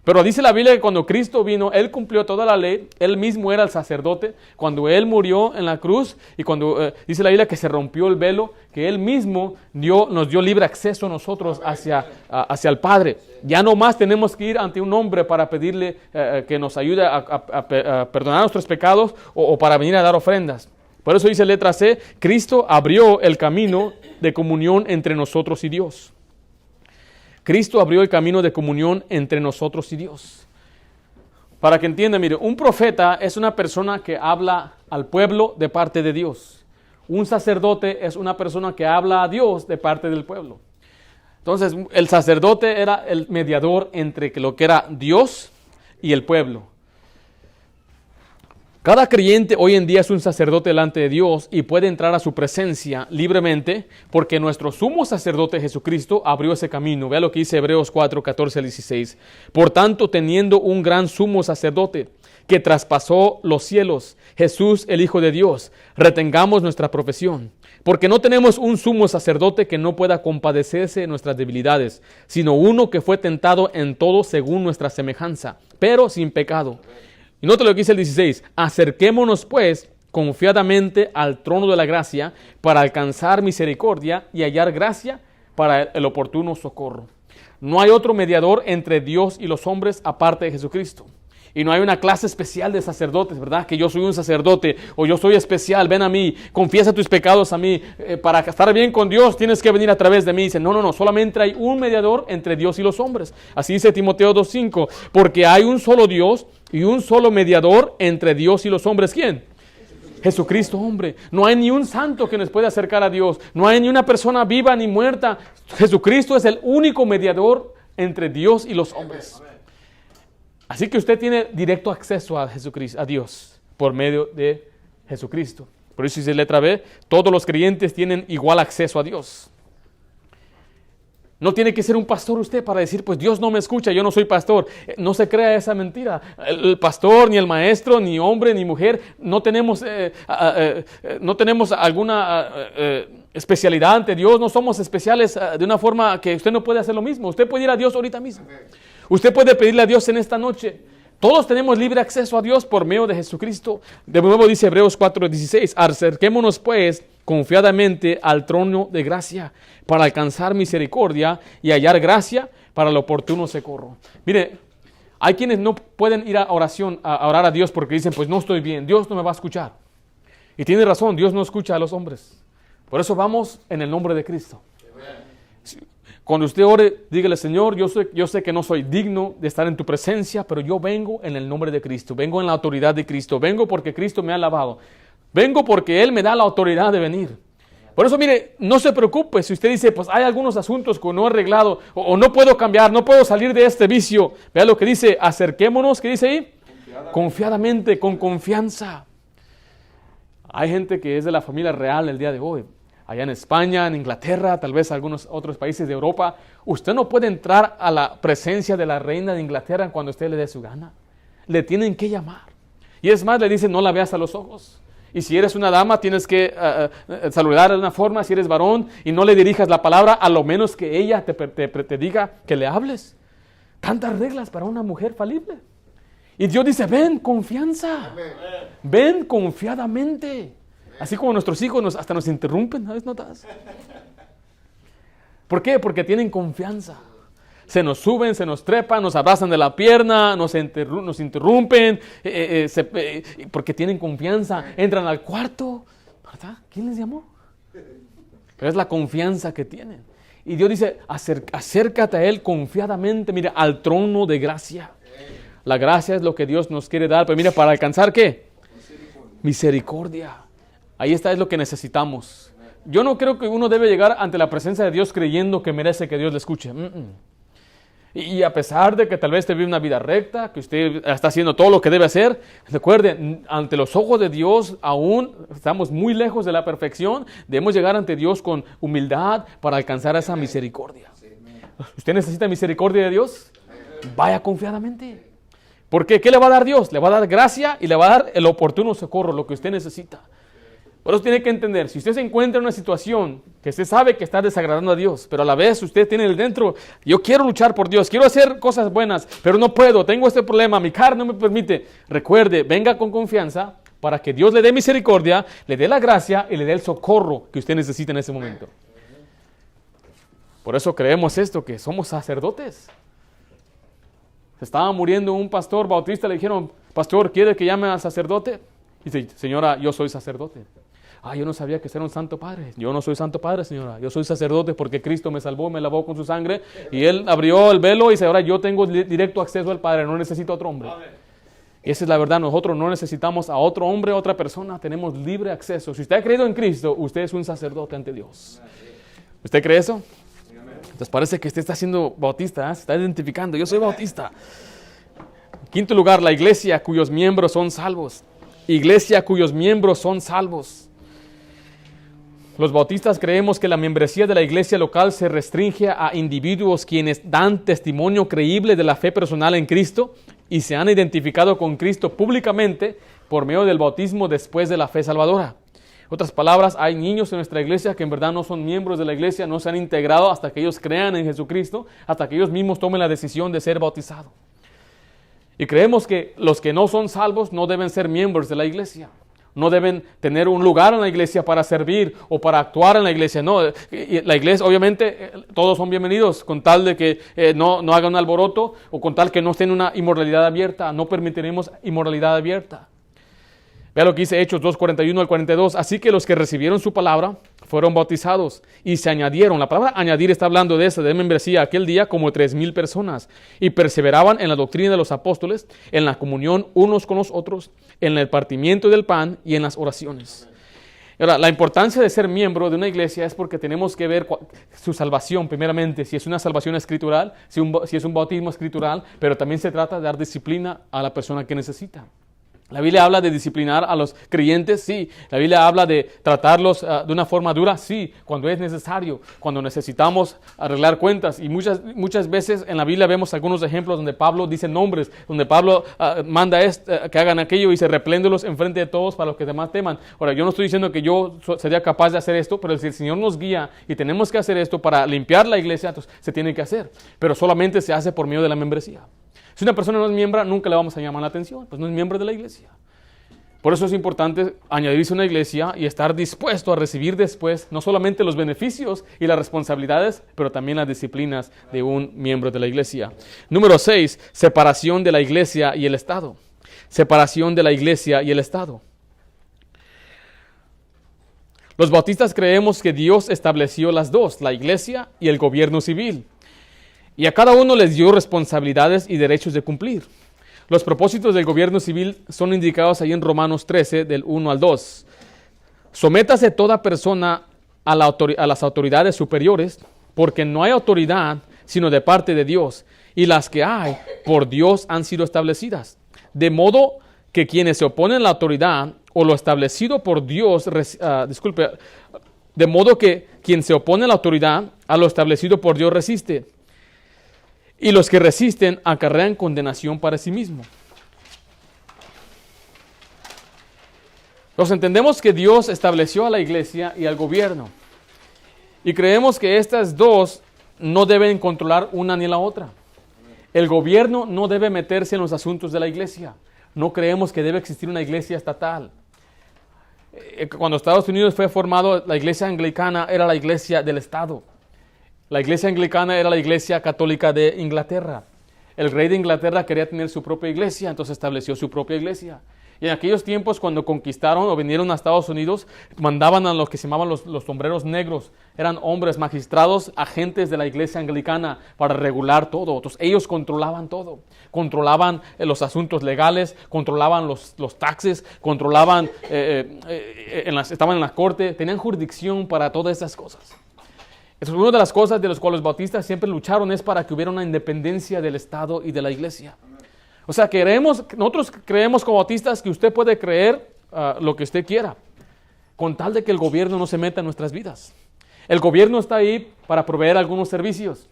Pero dice la Biblia que cuando Cristo vino, Él cumplió toda la ley, Él mismo era el sacerdote. Cuando Él murió en la cruz y cuando dice la Biblia que se rompió el velo, que Él mismo nos dio libre acceso a nosotros hacia el Padre. Ya no más tenemos que ir ante un hombre para pedirle que nos ayude a perdonar nuestros pecados o para venir a dar ofrendas. Por eso dice letra C, Cristo abrió el camino de comunión entre nosotros y Dios. Cristo abrió el camino de comunión entre nosotros y Dios. Para que entiendan, mire, un profeta es una persona que habla al pueblo de parte de Dios. Un sacerdote es una persona que habla a Dios de parte del pueblo. Entonces, el sacerdote era el mediador entre lo que era Dios y el pueblo. Cada creyente hoy en día es un sacerdote delante de Dios y puede entrar a su presencia libremente porque nuestro sumo sacerdote Jesucristo abrió ese camino. Vea lo que dice Hebreos 4, 14 al 16. Por tanto, teniendo un gran sumo sacerdote que traspasó los cielos, Jesús, el Hijo de Dios, retengamos nuestra profesión. Porque no tenemos un sumo sacerdote que no pueda compadecerse de nuestras debilidades, sino uno que fue tentado en todo según nuestra semejanza, pero sin pecado. Y nota lo que dice el 16, acerquémonos pues confiadamente al trono de la gracia para alcanzar misericordia y hallar gracia para el oportuno socorro. No hay otro mediador entre Dios y los hombres aparte de Jesucristo. Y no hay una clase especial de sacerdotes, ¿verdad? Que yo soy un sacerdote o yo soy especial, ven a mí, confiesa tus pecados a mí. Para estar bien con Dios tienes que venir a través de mí. Dice, no, solamente hay un mediador entre Dios y los hombres. Así dice Timoteo 2:5, porque hay un solo Dios y un solo mediador entre Dios y los hombres. ¿Quién? Jesucristo, hombre. No hay ni un santo que nos pueda acercar a Dios. No hay ni una persona viva ni muerta. Jesucristo es el único mediador entre Dios y los hombres. Así que usted tiene directo acceso a Jesucristo, a Dios, por medio de Jesucristo. Por eso dice letra B, todos los creyentes tienen igual acceso a Dios. No tiene que ser un pastor usted para decir, pues Dios no me escucha, yo no soy pastor. No se crea esa mentira. El pastor, ni el maestro, ni hombre, ni mujer, no tenemos alguna especialidad ante Dios. No somos especiales de una forma que usted no puede hacer lo mismo. Usted puede ir a Dios ahorita mismo. Usted puede pedirle a Dios en esta noche. Todos tenemos libre acceso a Dios por medio de Jesucristo. De nuevo dice Hebreos 4:16, acerquémonos pues confiadamente al trono de gracia para alcanzar misericordia y hallar gracia para el oportuno socorro. Mire, hay quienes no pueden ir a oración, a orar a Dios porque dicen, pues no estoy bien, Dios no me va a escuchar. Y tiene razón, Dios no escucha a los hombres. Por eso vamos en el nombre de Cristo. Cuando usted ore, dígale, Señor, yo sé que no soy digno de estar en tu presencia, pero yo vengo en el nombre de Cristo, vengo en la autoridad de Cristo, vengo porque Cristo me ha lavado, vengo porque Él me da la autoridad de venir. Por eso, mire, no se preocupe si usted dice, pues hay algunos asuntos que no he arreglado, o no puedo cambiar, no puedo salir de este vicio. Vea lo que dice, acerquémonos, ¿qué dice ahí? Confiadamente, con confianza. Hay gente que es de la familia real el día de hoy. Allá en España, en Inglaterra, tal vez algunos otros países de Europa, usted no puede entrar a la presencia de la reina de Inglaterra cuando usted le dé su gana. Le tienen que llamar. Y es más, le dicen, no la veas a los ojos. Y si eres una dama, tienes que saludar de una forma, si eres varón, y no le dirijas la palabra, a lo menos que ella te diga que le hables. Tantas reglas para una mujer falible. Y Dios dice, ven, confianza. Ven confiadamente. Así como nuestros hijos hasta nos interrumpen, ¿sabes? ¿Notas? ¿Por qué? Porque tienen confianza. Se nos suben, se nos trepan, nos abrazan de la pierna, nos interrumpen, porque tienen confianza. Entran al cuarto, ¿verdad? ¿Quién les llamó? Pero es la confianza que tienen. Y Dios dice, acércate a Él confiadamente, mira, al trono de gracia. La gracia es lo que Dios nos quiere dar, pero mira, ¿para alcanzar qué? Misericordia. Ahí está, es lo que necesitamos. Yo no creo que uno debe llegar ante la presencia de Dios creyendo que merece que Dios le escuche. Y a pesar de que tal vez usted vive una vida recta, que usted está haciendo todo lo que debe hacer, recuerde, ante los ojos de Dios aún estamos muy lejos de la perfección. Debemos llegar ante Dios con humildad para alcanzar esa misericordia. ¿Usted necesita misericordia de Dios? Vaya confiadamente. Porque ¿qué le va a dar Dios? Le va a dar gracia y le va a dar el oportuno socorro, lo que usted necesita. Por eso tiene que entender, si usted se encuentra en una situación que usted sabe que está desagradando a Dios, pero a la vez usted tiene el dentro, yo quiero luchar por Dios, quiero hacer cosas buenas, pero no puedo, tengo este problema, mi carne no me permite. Recuerde, venga con confianza para que Dios le dé misericordia, le dé la gracia y le dé el socorro que usted necesita en ese momento. Por eso creemos esto, que somos sacerdotes. Se estaba muriendo un pastor bautista, le dijeron, pastor, ¿quiere que llame al sacerdote? Y dice, señora, yo soy sacerdote. Yo no sabía que era un santo padre. Yo no soy santo padre, señora. Yo soy sacerdote porque Cristo me salvó, me lavó con su sangre. Y Él abrió el velo y dice, ahora yo tengo directo acceso al Padre, no necesito a otro hombre. Y esa es la verdad, nosotros no necesitamos a otro hombre, a otra persona, tenemos libre acceso. Si usted ha creído en Cristo, usted es un sacerdote ante Dios. ¿Usted cree eso? Entonces parece que usted está siendo bautista, se está identificando, yo soy bautista. En quinto lugar, la iglesia cuyos miembros son salvos. Iglesia cuyos miembros son salvos. Los bautistas creemos que la membresía de la iglesia local se restringe a individuos quienes dan testimonio creíble de la fe personal en Cristo y se han identificado con Cristo públicamente por medio del bautismo después de la fe salvadora. En otras palabras, hay niños en nuestra iglesia que en verdad no son miembros de la iglesia, no se han integrado hasta que ellos crean en Jesucristo, hasta que ellos mismos tomen la decisión de ser bautizados. Y creemos que los que no son salvos no deben ser miembros de la iglesia. No deben tener un lugar en la iglesia para servir o para actuar en la iglesia. No, la iglesia, obviamente, todos son bienvenidos con tal de que no hagan un alboroto o con tal que no estén en una inmoralidad abierta. No permitiremos inmoralidad abierta. Vea lo que dice Hechos 2:41 al 42. Así que los que recibieron su palabra fueron bautizados y se añadieron. La palabra añadir está hablando de esa, de membresía. Aquel día como 3,000 personas. Y perseveraban en la doctrina de los apóstoles, en la comunión unos con los otros, en el partimiento del pan y en las oraciones. Ahora, la importancia de ser miembro de una iglesia es porque tenemos que ver su salvación primeramente, si es una salvación escritural, si es un bautismo escritural, pero también se trata de dar disciplina a la persona que necesita. La Biblia habla de disciplinar a los creyentes, sí. La Biblia habla de tratarlos de una forma dura, sí, cuando es necesario, cuando necesitamos arreglar cuentas. Y muchas veces en la Biblia vemos algunos ejemplos donde Pablo dice nombres, donde Pablo manda que hagan aquello y se repléndolos enfrente de todos para los que demás teman. Ahora, yo no estoy diciendo que yo sería capaz de hacer esto, pero si el Señor nos guía y tenemos que hacer esto para limpiar la iglesia, entonces se tiene que hacer. Pero solamente se hace por medio de la membresía. Si una persona no es miembro, nunca le vamos a llamar la atención, pues no es miembro de la iglesia. Por eso es importante añadirse a una iglesia y estar dispuesto a recibir después no solamente los beneficios y las responsabilidades, pero también las disciplinas de un miembro de la iglesia. Número 6, separación de la iglesia y el Estado. Separación de la iglesia y el Estado. Los bautistas creemos que Dios estableció las dos, la iglesia y el gobierno civil. Y a cada uno les dio responsabilidades y derechos de cumplir. Los propósitos del gobierno civil son indicados ahí en Romanos 13, del 1 al 2. Sométase toda persona a las autoridades superiores, porque no hay autoridad sino de parte de Dios, y las que hay por Dios han sido establecidas. De modo que quienes se oponen a la autoridad o lo establecido por Dios, de modo que quien se opone a la autoridad, a lo establecido por Dios resiste. Y los que resisten acarrean condenación para sí mismos. Nos entendemos que Dios estableció a la iglesia y al gobierno. Y creemos que estas dos no deben controlar una ni la otra. El gobierno no debe meterse en los asuntos de la iglesia. No creemos que debe existir una iglesia estatal. Cuando Estados Unidos fue formado, la iglesia anglicana era la iglesia del Estado. La iglesia anglicana era la iglesia católica de Inglaterra. El rey de Inglaterra quería tener su propia iglesia, entonces estableció su propia iglesia. Y en aquellos tiempos, cuando conquistaron o vinieron a Estados Unidos, mandaban a los que se llamaban los sombreros negros. Eran hombres magistrados, agentes de la iglesia anglicana para regular todo. Entonces ellos controlaban todo. Controlaban los asuntos legales, controlaban los taxes, controlaban, estaban en la corte, tenían jurisdicción para todas esas cosas. Eso es una de las cosas de las cuales los bautistas siempre lucharon, es para que hubiera una independencia del Estado y de la iglesia. O sea, nosotros creemos como bautistas que usted puede creer lo que usted quiera, con tal de que el gobierno no se meta en nuestras vidas. El gobierno está ahí para proveer algunos servicios,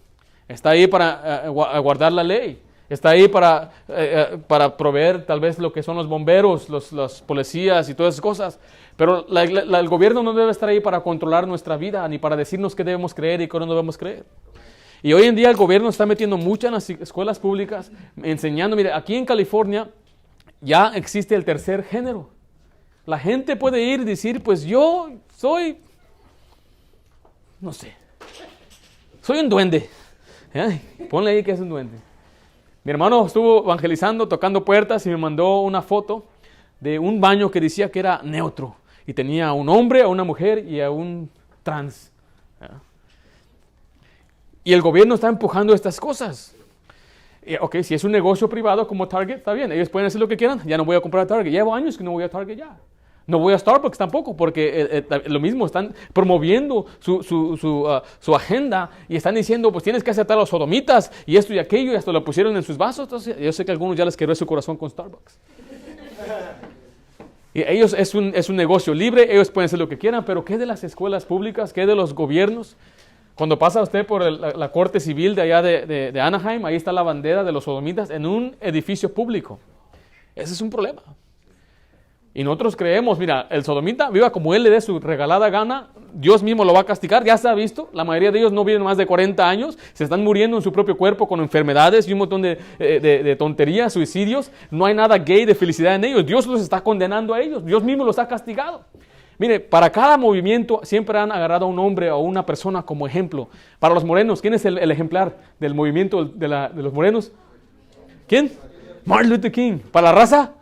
está ahí para guardar la ley, está ahí para proveer tal vez lo que son los bomberos, los policías y todas esas cosas. Pero el gobierno no debe estar ahí para controlar nuestra vida, ni para decirnos qué debemos creer y qué no debemos creer. Y hoy en día el gobierno está metiendo mucho en las escuelas públicas, enseñando, mire, aquí en California ya existe el tercer género. La gente puede ir y decir, pues yo soy, no sé, soy un duende. Ay, ponle ahí que es un duende. Mi hermano estuvo evangelizando, tocando puertas y me mandó una foto de un baño que decía que era neutro. Y tenía a un hombre, a una mujer y a un trans. Y el gobierno está empujando estas cosas. Ok, si es un negocio privado como Target, está bien. Ellos pueden hacer lo que quieran. Ya no voy a comprar a Target. Llevo años que no voy a Target ya. No voy a Starbucks tampoco, porque lo mismo, están promoviendo su agenda y están diciendo, pues tienes que aceptar a los sodomitas y esto y aquello, y hasta lo pusieron en sus vasos. Entonces, yo sé que a algunos ya les quebré su corazón con Starbucks. Y ellos es un negocio libre, ellos pueden hacer lo que quieran, pero ¿qué de las escuelas públicas? ¿Qué de los gobiernos? Cuando pasa usted por la corte civil de allá de Anaheim, ahí está la bandera de los sodomitas en un edificio público. Ese es un problema. Y nosotros creemos, mira, el sodomita viva como él le dé su regalada gana, Dios mismo lo va a castigar, ya se ha visto, la mayoría de ellos no viven más de 40 años, se están muriendo en su propio cuerpo con enfermedades y un montón de tonterías, suicidios, no hay nada gay de felicidad en ellos, Dios los está condenando a ellos, Dios mismo los ha castigado. Mire, para cada movimiento siempre han agarrado a un hombre o una persona como ejemplo. Para los morenos, ¿quién es el ejemplar del movimiento de los morenos? ¿Quién? Martin Luther King. ¿Para la raza?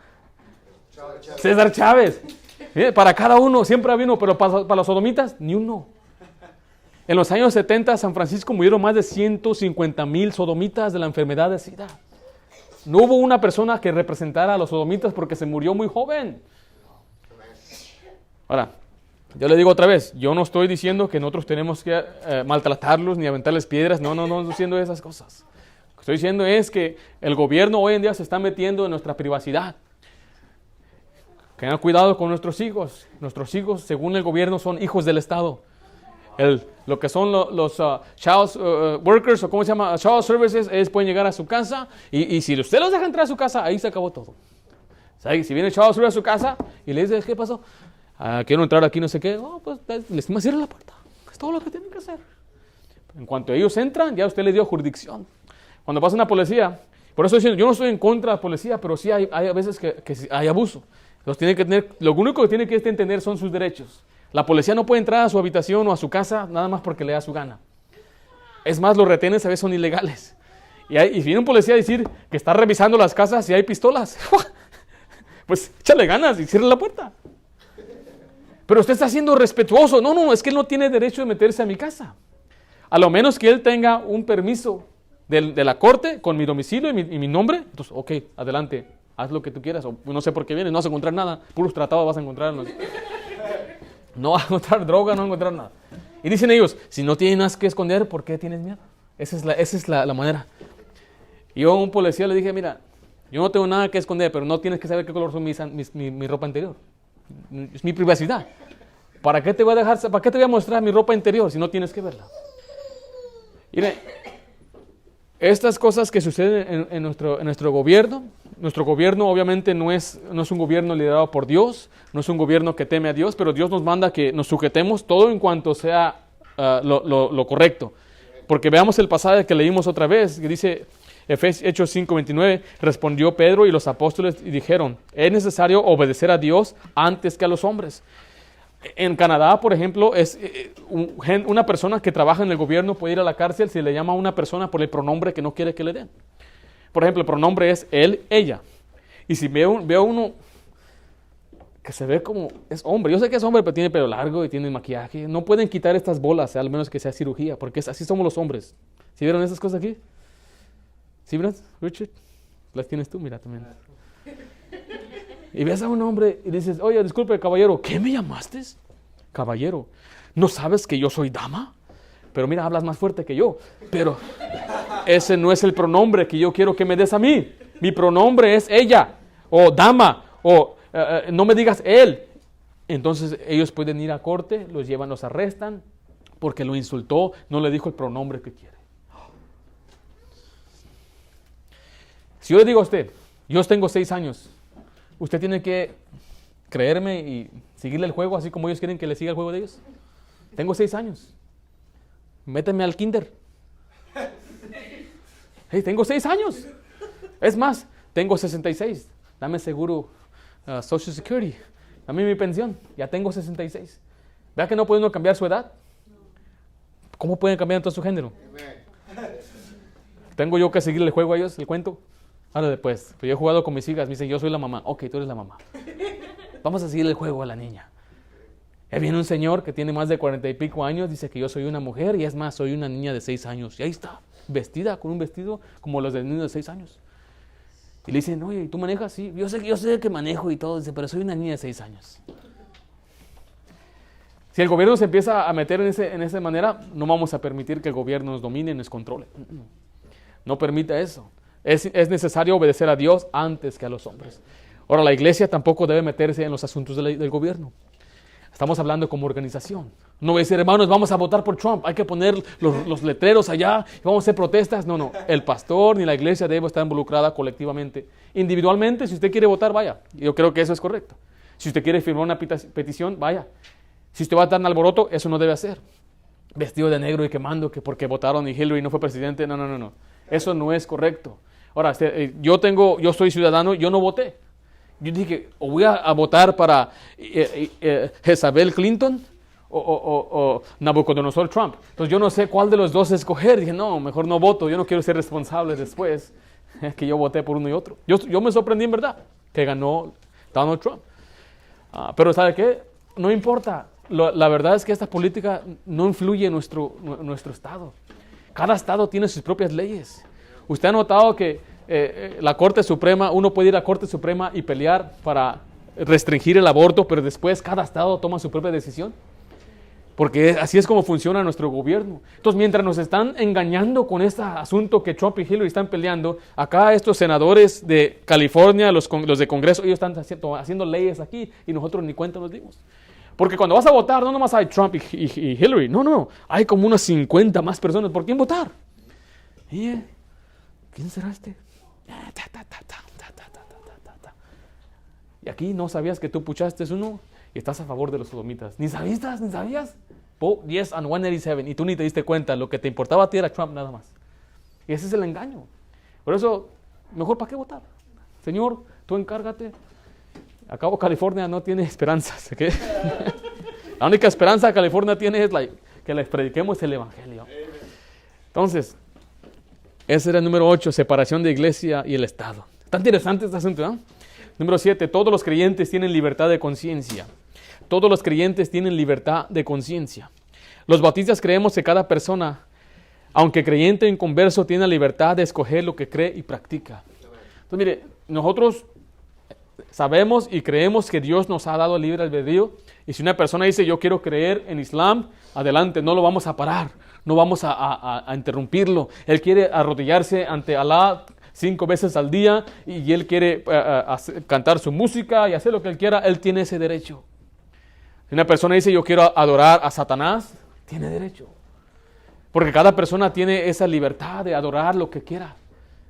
César Chávez. Mire, para cada uno siempre había uno, pero para los sodomitas, ni uno. En los años 70, San Francisco murieron más de 150,000 sodomitas de la enfermedad de SIDA. No hubo una persona que representara a los sodomitas porque se murió muy joven. Ahora, yo le digo otra vez, yo no estoy diciendo que nosotros tenemos que maltratarlos ni aventarles piedras, no estoy diciendo esas cosas. Lo que estoy diciendo es que el gobierno hoy en día se está metiendo en nuestra privacidad. Tengan cuidado con nuestros hijos. Nuestros hijos, según el gobierno, son hijos del Estado. Lo que son los child workers, o ¿cómo se llama? Child services, ellos pueden llegar a su casa y si usted los deja entrar a su casa, ahí se acabó todo. ¿Sabe? Si viene el child service a su casa y le dice, ¿qué pasó? Quiero entrar aquí, no sé qué. Pues les cierra la puerta. Es todo lo que tienen que hacer. En cuanto ellos entran, ya usted les dio jurisdicción. Cuando pasa una policía, por eso diciendo, yo no estoy en contra de la policía, pero sí hay a veces que hay abuso. Lo único que tiene que entender son sus derechos. La policía no puede entrar a su habitación o a su casa nada más porque le da su gana. Es más, los retenes a veces son ilegales. Y viene un policía a decir que está revisando las casas y hay pistolas. Pues échale ganas y cierra la puerta. Pero usted está siendo respetuoso. No, es que él no tiene derecho de meterse a mi casa. A lo menos que él tenga un permiso de la corte con mi domicilio y mi nombre. Entonces, ok, adelante, haz lo que tú quieras. O no sé por qué vienes, no vas a encontrar nada. Puros tratados vas a encontrar. No vas a encontrar droga, no vas a encontrar nada. Y dicen ellos, si no tienes nada que esconder, ¿por qué tienes miedo? Esa es la manera. Y yo a un policía le dije, mira, yo no tengo nada que esconder, pero no tienes que saber qué color son mi ropa interior. Es mi privacidad. ¿Para qué te voy a mostrar mi ropa interior si no tienes que verla? Mire, estas cosas que suceden en nuestro gobierno obviamente no es un gobierno liderado por Dios, no es un gobierno que teme a Dios, pero Dios nos manda que nos sujetemos todo en cuanto sea lo correcto. Porque veamos el pasaje que leímos otra vez, que dice Hechos 5:29, respondió Pedro y los apóstoles y dijeron, es necesario obedecer a Dios antes que a los hombres. En Canadá, por ejemplo, una persona que trabaja en el gobierno puede ir a la cárcel si le llama a una persona por el pronombre que no quiere que le den. Por ejemplo, el pronombre es él, ella. Y si veo uno que se ve como es hombre, yo sé que es hombre, pero tiene pelo largo y tiene maquillaje, no pueden quitar estas bolas, al menos que sea cirugía, porque así somos los hombres. ¿Sí vieron esas cosas aquí? ¿Sí, Richard? Las tienes tú, mira también. Y ves a un hombre y dices, oye, disculpe, caballero, ¿qué me llamaste? Caballero, ¿no sabes que yo soy dama? pero mira, hablas más fuerte que yo. Pero ese no es el pronombre que yo quiero que me des a mí. Mi pronombre es ella, o dama, o no me digas él. Entonces ellos pueden ir a corte, los llevan, los arrestan, porque lo insultó, no le dijo el pronombre que quiere. Si yo le digo a usted, yo tengo 6 años, usted tiene que creerme y seguirle el juego así como ellos quieren que le siga el juego de ellos. Tengo 6 años. Méteme al kinder. Hey, tengo 6 años. Es más, tengo 66. Dame seguro Social Security. Dame mi pensión. Ya tengo 66. ¿Vea que no puede uno cambiar su edad? ¿Cómo pueden cambiar entonces su género? ¿Tengo yo que seguirle el juego a ellos, el cuento? Ahora después, pues yo he jugado con mis hijas, me dicen, yo soy la mamá. Ok, tú eres la mamá. Vamos a seguir el juego a la niña. Viene un señor que tiene más de 40 y pico años, dice que yo soy una mujer y es más, soy una niña de 6 años. Y ahí está, vestida con un vestido como los de niños de 6 años. Y le dicen, oye, ¿tú manejas? Sí, yo sé que manejo y todo, dice, pero soy una niña de 6 años. Si el gobierno se empieza a meter en esa manera, no vamos a permitir que el gobierno nos domine y nos controle. No permita eso. Es necesario obedecer a Dios antes que a los hombres. Ahora, la iglesia tampoco debe meterse en los asuntos del gobierno. Estamos hablando como organización. No voy a decir, hermanos, vamos a votar por Trump. Hay que poner los letreros allá y vamos a hacer protestas. No. El pastor ni la iglesia debe estar involucrada colectivamente. Individualmente, si usted quiere votar, vaya. Yo creo que eso es correcto. Si usted quiere firmar una petición, vaya. Si usted va a estar en alboroto, eso no debe hacer. Vestido de negro y quemando que porque votaron y Hillary no fue presidente. No. Eso no es correcto. Ahora, yo soy ciudadano, yo no voté. Yo dije, o voy a votar para Jezabel Clinton o Nabucodonosor Trump. Entonces yo no sé cuál de los dos escoger. Dije, no, mejor no voto. Yo no quiero ser responsable después que yo voté por uno y otro. Yo me sorprendí en verdad que ganó Donald Trump. Pero ¿sabe qué? No importa. La verdad es que esta política no influye en nuestro estado. Cada estado tiene sus propias leyes. Usted ha notado que la Corte Suprema, uno puede ir a la Corte Suprema y pelear para restringir el aborto, pero después cada estado toma su propia decisión. Porque así es como funciona nuestro gobierno. Entonces, mientras nos están engañando con este asunto que Trump y Hillary están peleando, acá estos senadores de California, los de Congreso, ellos están haciendo leyes aquí y nosotros ni cuenta nos dimos. Porque cuando vas a votar, no nomás hay Trump y Hillary, no, hay como unas 50 más personas. ¿Por quién votar? ¿Quién será este? Y aquí no sabías que tú puchaste uno y estás a favor de los sodomitas. ¿Ni sabías? Vote yes on 187 y tú ni te diste cuenta. Lo que te importaba a ti era Trump nada más. Y ese es el engaño. Por eso, mejor ¿para qué votar? Señor, tú encárgate. Acabo California no tiene esperanzas. ¿Okay? La única esperanza que California tiene es que les prediquemos el evangelio. Entonces, ese era el número 8, separación de iglesia y el Estado. Está interesante este asunto, ¿no? Número 7, todos los creyentes tienen libertad de conciencia. Todos los creyentes tienen libertad de conciencia. Los bautistas creemos que cada persona, aunque creyente o inconverso, tiene la libertad de escoger lo que cree y practica. Entonces, mire, nosotros sabemos y creemos que Dios nos ha dado libre albedrío. Y si una persona dice, yo quiero creer en Islam, adelante, no lo vamos a parar. No vamos a interrumpirlo. Él quiere arrodillarse ante Alá 5 veces al día y él quiere cantar su música y hacer lo que él quiera. Él tiene ese derecho. Si una persona dice yo quiero adorar a Satanás, tiene derecho. Porque cada persona tiene esa libertad de adorar lo que quiera.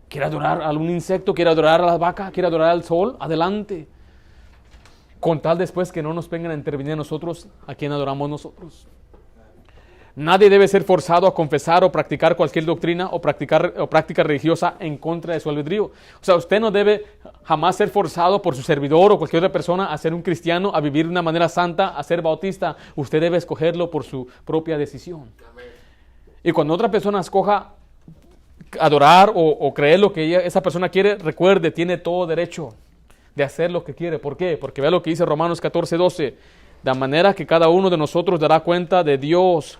Quiere adorar a algún insecto, quiere adorar a la vaca, quiere adorar al sol, adelante. Con tal después que no nos vengan a intervenir a nosotros, a quien adoramos nosotros. Nadie debe ser forzado a confesar o practicar cualquier doctrina o práctica religiosa en contra de su albedrío. O sea, usted no debe jamás ser forzado por su servidor o cualquier otra persona a ser un cristiano, a vivir de una manera santa, a ser bautista. Usted debe escogerlo por su propia decisión. Amén. Y cuando otra persona escoja adorar o creer lo que esa persona quiere, recuerde, tiene todo derecho de hacer lo que quiere. ¿Por qué? Porque vea lo que dice Romanos 14:12. De manera que cada uno de nosotros dará cuenta de Dios.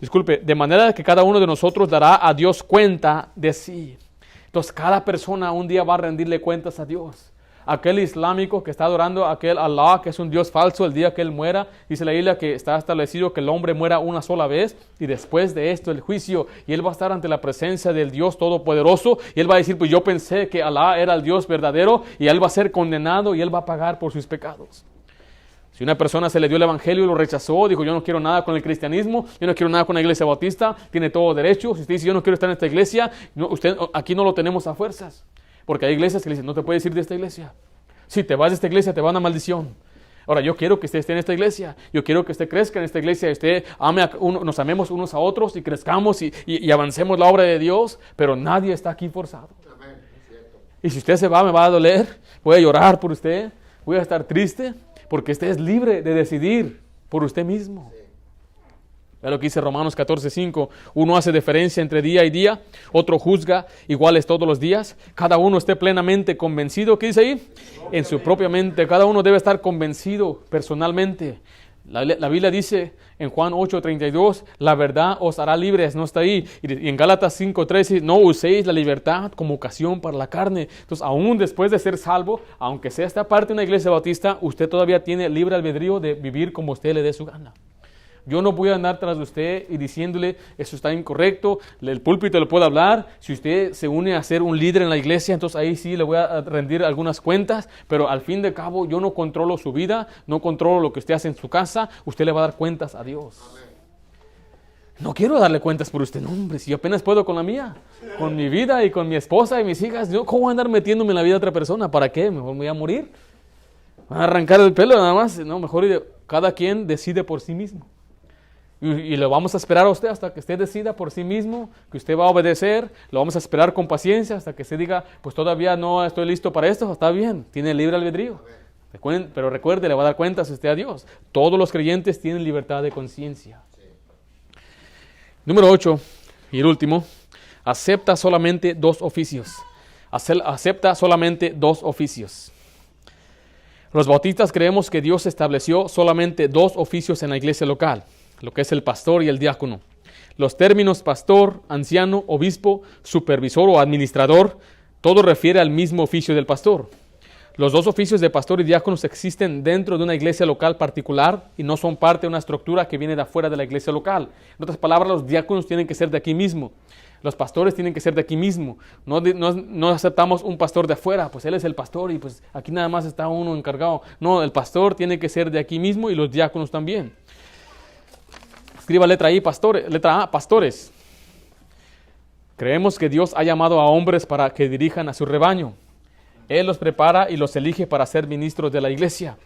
De manera que cada uno de nosotros dará a Dios cuenta de sí. Entonces cada persona un día va a rendirle cuentas a Dios. aquel islámico que está adorando a aquel Allah, que es un Dios falso, el día que él muera, dice la Biblia que está establecido que el hombre muera una sola vez y después de esto el juicio, y él va a estar ante la presencia del Dios Todopoderoso y él va a decir, pues yo pensé que Allah era el Dios verdadero, y él va a ser condenado y él va a pagar por sus pecados. Si una persona se le dio el evangelio y lo rechazó, dijo yo no quiero nada con el cristianismo, yo no quiero nada con la iglesia bautista, tiene todo derecho. Si usted dice yo no quiero estar en esta iglesia, usted, aquí no lo tenemos a fuerzas. Porque hay iglesias que le dicen no te puedes ir de esta iglesia. Si te vas de esta iglesia te va una maldición. Ahora yo quiero que usted esté en esta iglesia, yo quiero que usted crezca en esta iglesia, usted nos amemos unos a otros y crezcamos y avancemos la obra de Dios, pero nadie está aquí forzado. Y si usted se va me va a doler, voy a llorar por usted, voy a estar triste, porque usted es libre de decidir por usted mismo. Ve lo que dice Romanos 14:5. Uno hace diferencia entre día y día, otro juzga iguales todos los días. Cada uno esté plenamente convencido. ¿Qué dice ahí? En su propia mente. Cada uno debe estar convencido personalmente. La Biblia dice en Juan 8:32, la verdad os hará libres, no está ahí. Y en Gálatas 5:13, no uséis la libertad como ocasión para la carne. Entonces, aún después de ser salvo, aunque sea esta parte de una iglesia bautista, usted todavía tiene libre albedrío de vivir como usted le dé su gana. Yo no voy a andar tras de usted y diciéndole, eso está incorrecto, el púlpito le puede hablar. Si usted se une a ser un líder en la iglesia, entonces ahí sí le voy a rendir algunas cuentas, pero al fin de cabo yo no controlo su vida, no controlo lo que usted hace en su casa, usted le va a dar cuentas a Dios. Amén. No quiero darle cuentas por usted, no hombre, si yo apenas puedo con la mía, con mi vida y con mi esposa y mis hijas, yo ¿cómo voy a andar metiéndome en la vida de otra persona? ¿Para qué? Mejor me voy a morir, a arrancar el pelo nada más, no, mejor cada quien decide por sí mismo. Y lo vamos a esperar a usted hasta que usted decida por sí mismo que usted va a obedecer. Lo vamos a esperar con paciencia hasta que usted diga, pues todavía no estoy listo para esto. Está bien, tiene libre albedrío. Pero recuerde, le va a dar cuentas usted a Dios. Todos los creyentes tienen libertad de conciencia. Número 8, y el último, acepta solamente 2 oficios. Acepta solamente 2 oficios. Los bautistas creemos que Dios estableció solamente 2 oficios en la iglesia local, lo que es el pastor y el diácono. Los términos pastor, anciano, obispo, supervisor o administrador, todo refiere al mismo oficio del pastor. Los 2 oficios de pastor y diáconos existen dentro de una iglesia local particular y no son parte de una estructura que viene de afuera de la iglesia local. En otras palabras, los diáconos tienen que ser de aquí mismo. Los pastores tienen que ser de aquí mismo. No aceptamos un pastor de afuera, pues él es el pastor y pues aquí nada más está uno encargado. No, el pastor tiene que ser de aquí mismo y los diáconos también. Escriba letra I, letra A, pastores. Creemos que Dios ha llamado a hombres para que dirijan a su rebaño. Él los prepara y los elige para ser ministros de la iglesia.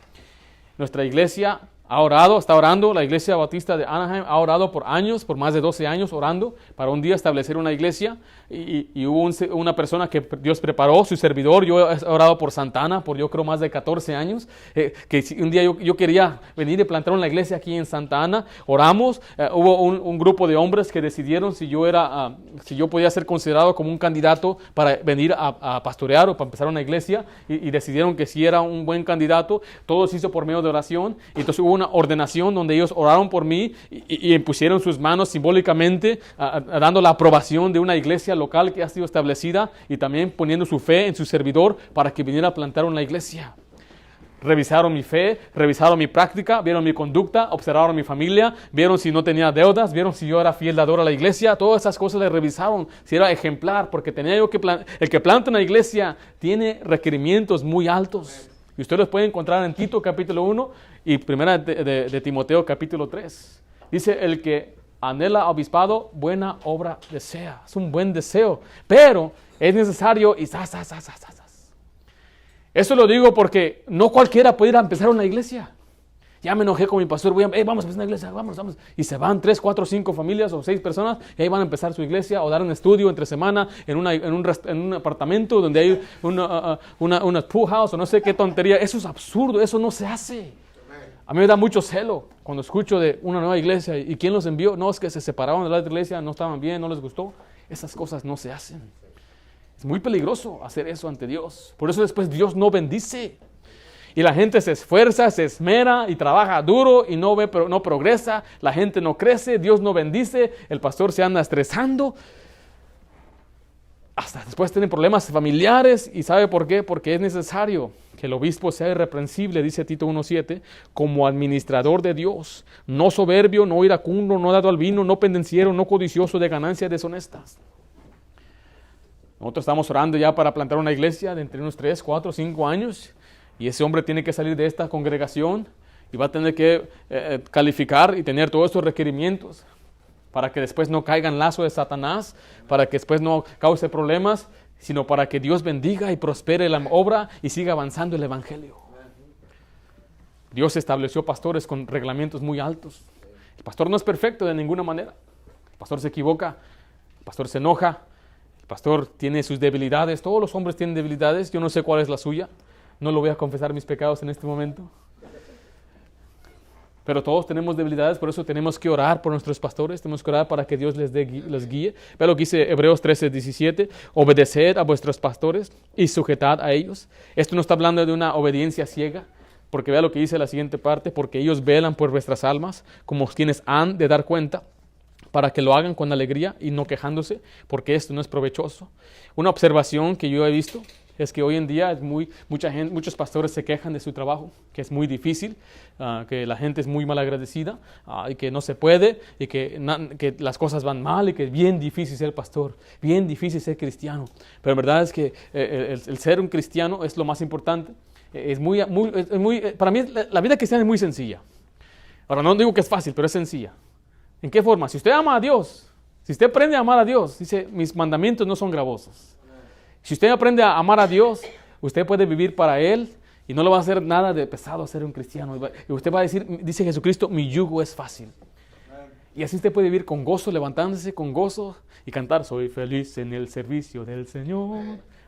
Nuestra iglesia ha orado, está orando, la iglesia bautista de Anaheim ha orado por años, por más de 12 años orando para un día establecer una iglesia y hubo una persona que Dios preparó, su servidor. Yo he orado por Santa Ana por yo creo más de 14 años, que un día yo quería venir y plantar una iglesia aquí en Santa Ana. Oramos, hubo un grupo de hombres que decidieron si yo podía ser considerado como un candidato para venir a pastorear o para empezar una iglesia y decidieron que si era un buen candidato. Todo se hizo por medio de oración y entonces hubo una ordenación donde ellos oraron por mí y impusieron sus manos simbólicamente dando la aprobación de una iglesia local que ha sido establecida y también poniendo su fe en su servidor para que viniera a plantar una iglesia. Revisaron mi fe, revisaron mi práctica, vieron mi conducta, observaron mi familia, vieron si no tenía deudas, vieron si yo era fiel dador a la iglesia. Todas esas cosas le revisaron, si era ejemplar, porque tenía yo el que planta una iglesia tiene requerimientos muy altos. Y usted los puede encontrar en Tito capítulo 1 y primera de Timoteo capítulo 3. Dice, el que anhela obispado, buena obra desea. Es un buen deseo, pero es necesario y Eso lo digo porque no cualquiera puede ir a empezar una iglesia. Ya me enojé con mi pastor, vamos a empezar una iglesia, vamos. Y se van 3, 4, 5 familias o 6 personas y ahí van a empezar su iglesia o dar un estudio entre semana en un apartamento donde hay una pool house o no sé qué tontería. Eso es absurdo, eso no se hace. A mí me da mucho celo cuando escucho de una nueva iglesia y quién los envió. No, es que se separaron de la otra iglesia, no estaban bien, no les gustó. Esas cosas no se hacen. Es muy peligroso hacer eso ante Dios. Por eso después Dios no bendice. Y la gente se esfuerza, se esmera y trabaja duro y no progresa. La gente no crece, Dios no bendice, el pastor se anda estresando. hasta después tienen problemas familiares. ¿Y sabe por qué? Porque es necesario que el obispo sea irreprensible, dice Tito 1:7, como administrador de Dios, no soberbio, no iracundo, no dado al vino, no pendenciero, no codicioso de ganancias deshonestas. Nosotros estamos orando ya para plantar una iglesia de entre unos 3, 4, 5 años, y ese hombre tiene que salir de esta congregación y va a tener que calificar y tener todos estos requerimientos para que después no caiga en lazo de Satanás, para que después no cause problemas, sino para que Dios bendiga y prospere la obra y siga avanzando el evangelio. Dios estableció pastores con reglamentos muy altos. El pastor no es perfecto de ninguna manera. El pastor se equivoca, el pastor se enoja, el pastor tiene sus debilidades. Todos los hombres tienen debilidades, yo no sé cuál es la suya. No lo voy a confesar mis pecados en este momento. Pero todos tenemos debilidades, por eso tenemos que orar por nuestros pastores, tenemos que orar para que Dios les guíe. Ve lo que dice Hebreos 13:17, obedeced a vuestros pastores y sujetad a ellos. Esto no está hablando de una obediencia ciega, porque vea lo que dice la siguiente parte, porque ellos velan por vuestras almas, como quienes han de dar cuenta, para que lo hagan con alegría y no quejándose, porque esto no es provechoso. Una observación que yo he visto es que hoy en día muchos pastores se quejan de su trabajo, que es muy difícil, que la gente es muy mal agradecida, y que no se puede, y que las cosas van mal, y que es bien difícil ser pastor, bien difícil ser cristiano. Pero en verdad es que el ser un cristiano es lo más importante. Para mí la vida cristiana es muy sencilla. Ahora no digo que es fácil, pero es sencilla. ¿En qué forma? Si usted ama a Dios, si usted aprende a amar a Dios, dice, mis mandamientos no son gravosos. Si usted aprende a amar a Dios, usted puede vivir para Él y no le va a hacer nada de pesado ser un cristiano. Y usted va a decir, dice Jesucristo, mi yugo es fácil. Y así usted puede vivir con gozo, levantándose con gozo y cantar, soy feliz en el servicio del Señor,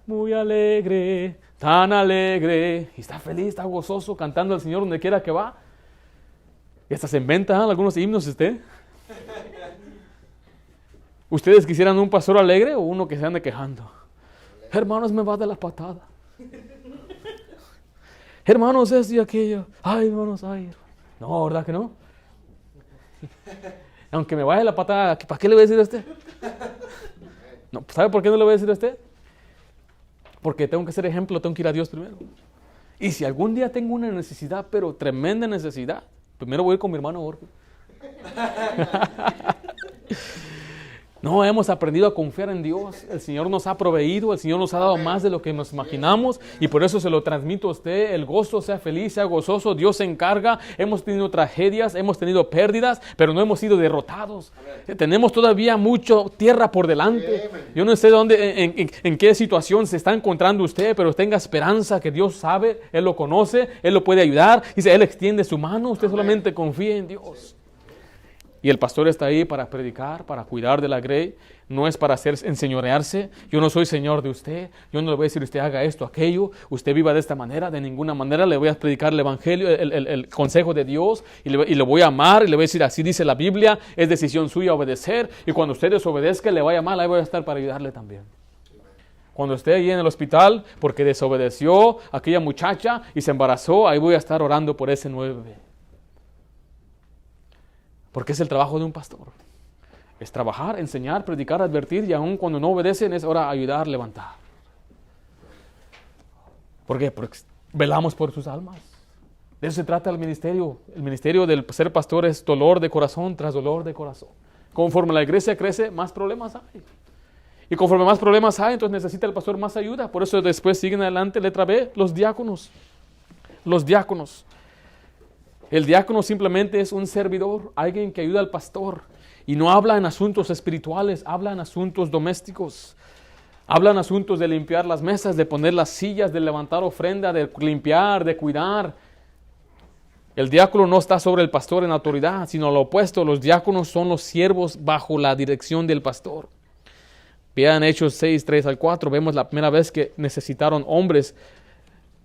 muy alegre, tan alegre. Y está feliz, está gozoso, cantando al Señor donde quiera que va. Y hasta se inventa algunos himnos usted. ¿Ustedes quisieran un pastor alegre o uno que se ande quejando? Hermanos, me va de la patada. Hermanos, esto y aquello. Ay, hermanos, ay. No, ¿verdad que no? Aunque me vaya de la patada, ¿para qué le voy a decir a usted? No, ¿sabe por qué no le voy a decir a usted? Porque tengo que ser ejemplo, tengo que ir a Dios primero. Y si algún día tengo una necesidad, pero tremenda necesidad, primero voy a ir con mi hermano Jorge. No, hemos aprendido a confiar en Dios. El Señor nos ha proveído, el Señor nos ha dado más de lo que nos imaginamos y por eso se lo transmito a usted. El gozo, sea feliz, sea gozoso, Dios se encarga. Hemos tenido tragedias, hemos tenido pérdidas, pero no hemos sido derrotados. Tenemos todavía mucha tierra por delante. Yo no sé en qué situación se está encontrando usted, pero tenga esperanza que Dios sabe, Él lo conoce, Él lo puede ayudar. Dice, Él extiende su mano, usted solamente confíe en Dios. Y el pastor está ahí para predicar, para cuidar de la grey. No es para enseñorearse. Yo no soy señor de usted. Yo no le voy a decir usted haga esto, aquello. Usted viva de esta manera. De ninguna manera le voy a predicar el evangelio, el consejo de Dios. Y le voy a amar. Y le voy a decir así dice la Biblia. Es decisión suya obedecer. Y cuando usted desobedezca le vaya mal, ahí voy a estar para ayudarle también. Cuando esté ahí en el hospital porque desobedeció a aquella muchacha y se embarazó, ahí voy a estar orando por ese nuevo bebé. Porque es el trabajo de un pastor. Es trabajar, enseñar, predicar, advertir y aun cuando no obedecen es hora ayudar, levantar. ¿Por qué? Porque velamos por sus almas. De eso se trata el ministerio. El ministerio del ser pastor es dolor de corazón tras dolor de corazón. Conforme la iglesia crece, más problemas hay. Y conforme más problemas hay, entonces necesita el pastor más ayuda. Por eso después siguen adelante, letra B, los diáconos. Los diáconos. El diácono simplemente es un servidor, alguien que ayuda al pastor. Y no habla en asuntos espirituales, habla en asuntos domésticos. Habla en asuntos de limpiar las mesas, de poner las sillas, de levantar ofrenda, de limpiar, de cuidar. El diácono no está sobre el pastor en autoridad, sino lo opuesto. Los diáconos son los siervos bajo la dirección del pastor. Vean Hechos 6, 3 al 4, vemos la primera vez que necesitaron hombres.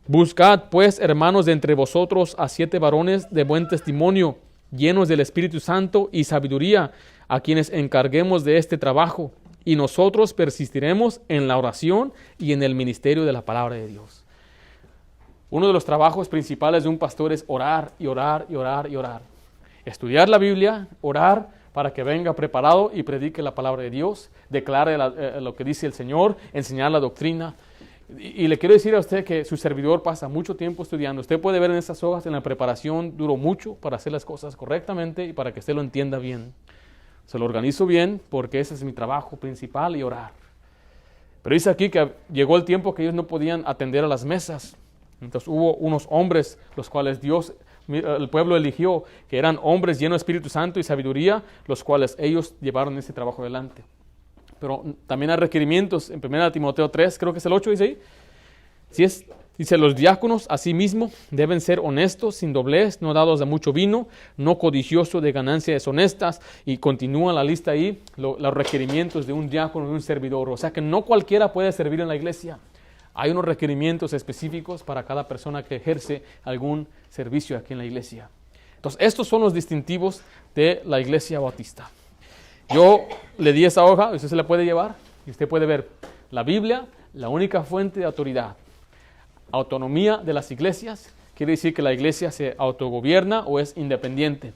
Buscad pues, hermanos, de entre vosotros a 7 varones de buen testimonio, llenos del Espíritu Santo y sabiduría, a quienes encarguemos de este trabajo, y nosotros persistiremos en la oración y en el ministerio de la palabra de Dios. Uno de los trabajos principales de un pastor es orar y orar y orar y orar. Estudiar la Biblia, orar, para que venga preparado y predique la palabra de Dios, declare lo que dice el Señor, enseñar la doctrina. Y le quiero decir a usted que su servidor pasa mucho tiempo estudiando. Usted puede ver en estas hojas, en la preparación, duró mucho para hacer las cosas correctamente y para que usted lo entienda bien. Se lo organizo bien porque ese es mi trabajo principal y orar. Pero dice aquí que llegó el tiempo que ellos no podían atender a las mesas. Entonces hubo unos hombres, los cuales Dios, el pueblo eligió, que eran hombres llenos de Espíritu Santo y sabiduría, los cuales ellos llevaron ese trabajo adelante. Pero también hay requerimientos en 1 Timoteo 3, creo que es el 8, dice ahí. Dice, los diáconos asimismo deben ser honestos, sin doblez, no dados de mucho vino, no codiciosos de ganancias deshonestas. Y continúa la lista ahí, los requerimientos de un diácono, de un servidor. O sea que no cualquiera puede servir en la iglesia. Hay unos requerimientos específicos para cada persona que ejerce algún servicio aquí en la iglesia. Entonces, estos son los distintivos de la Iglesia Bautista. Yo le di esa hoja, usted se la puede llevar y usted puede ver la Biblia, la única fuente de autoridad. Autonomía de las iglesias, quiere decir que la iglesia se autogobierna o es independiente.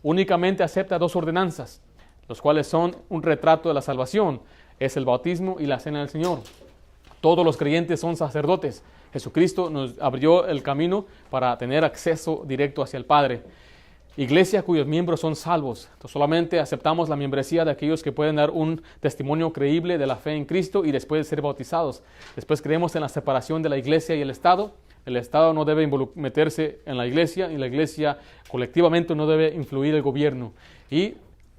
Únicamente acepta 2 ordenanzas, los cuales son un retrato de la salvación, es el bautismo y la cena del Señor. Todos los creyentes son sacerdotes. Jesucristo nos abrió el camino para tener acceso directo hacia el Padre. Iglesia cuyos miembros son salvos. Entonces, solamente aceptamos la membresía de aquellos que pueden dar un testimonio creíble de la fe en Cristo y después de ser bautizados. Después creemos en la separación de la iglesia y el Estado. El Estado no debe meterse en la iglesia y la iglesia colectivamente no debe influir el gobierno. Y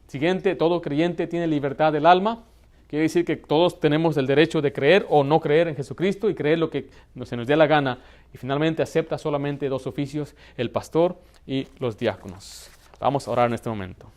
siguiente, todo creyente tiene libertad del alma. Quiere decir que todos tenemos el derecho de creer o no creer en Jesucristo y creer lo que se nos dé la gana. Y finalmente acepta solamente 2 oficios, el pastor y los diáconos. Vamos a orar en este momento.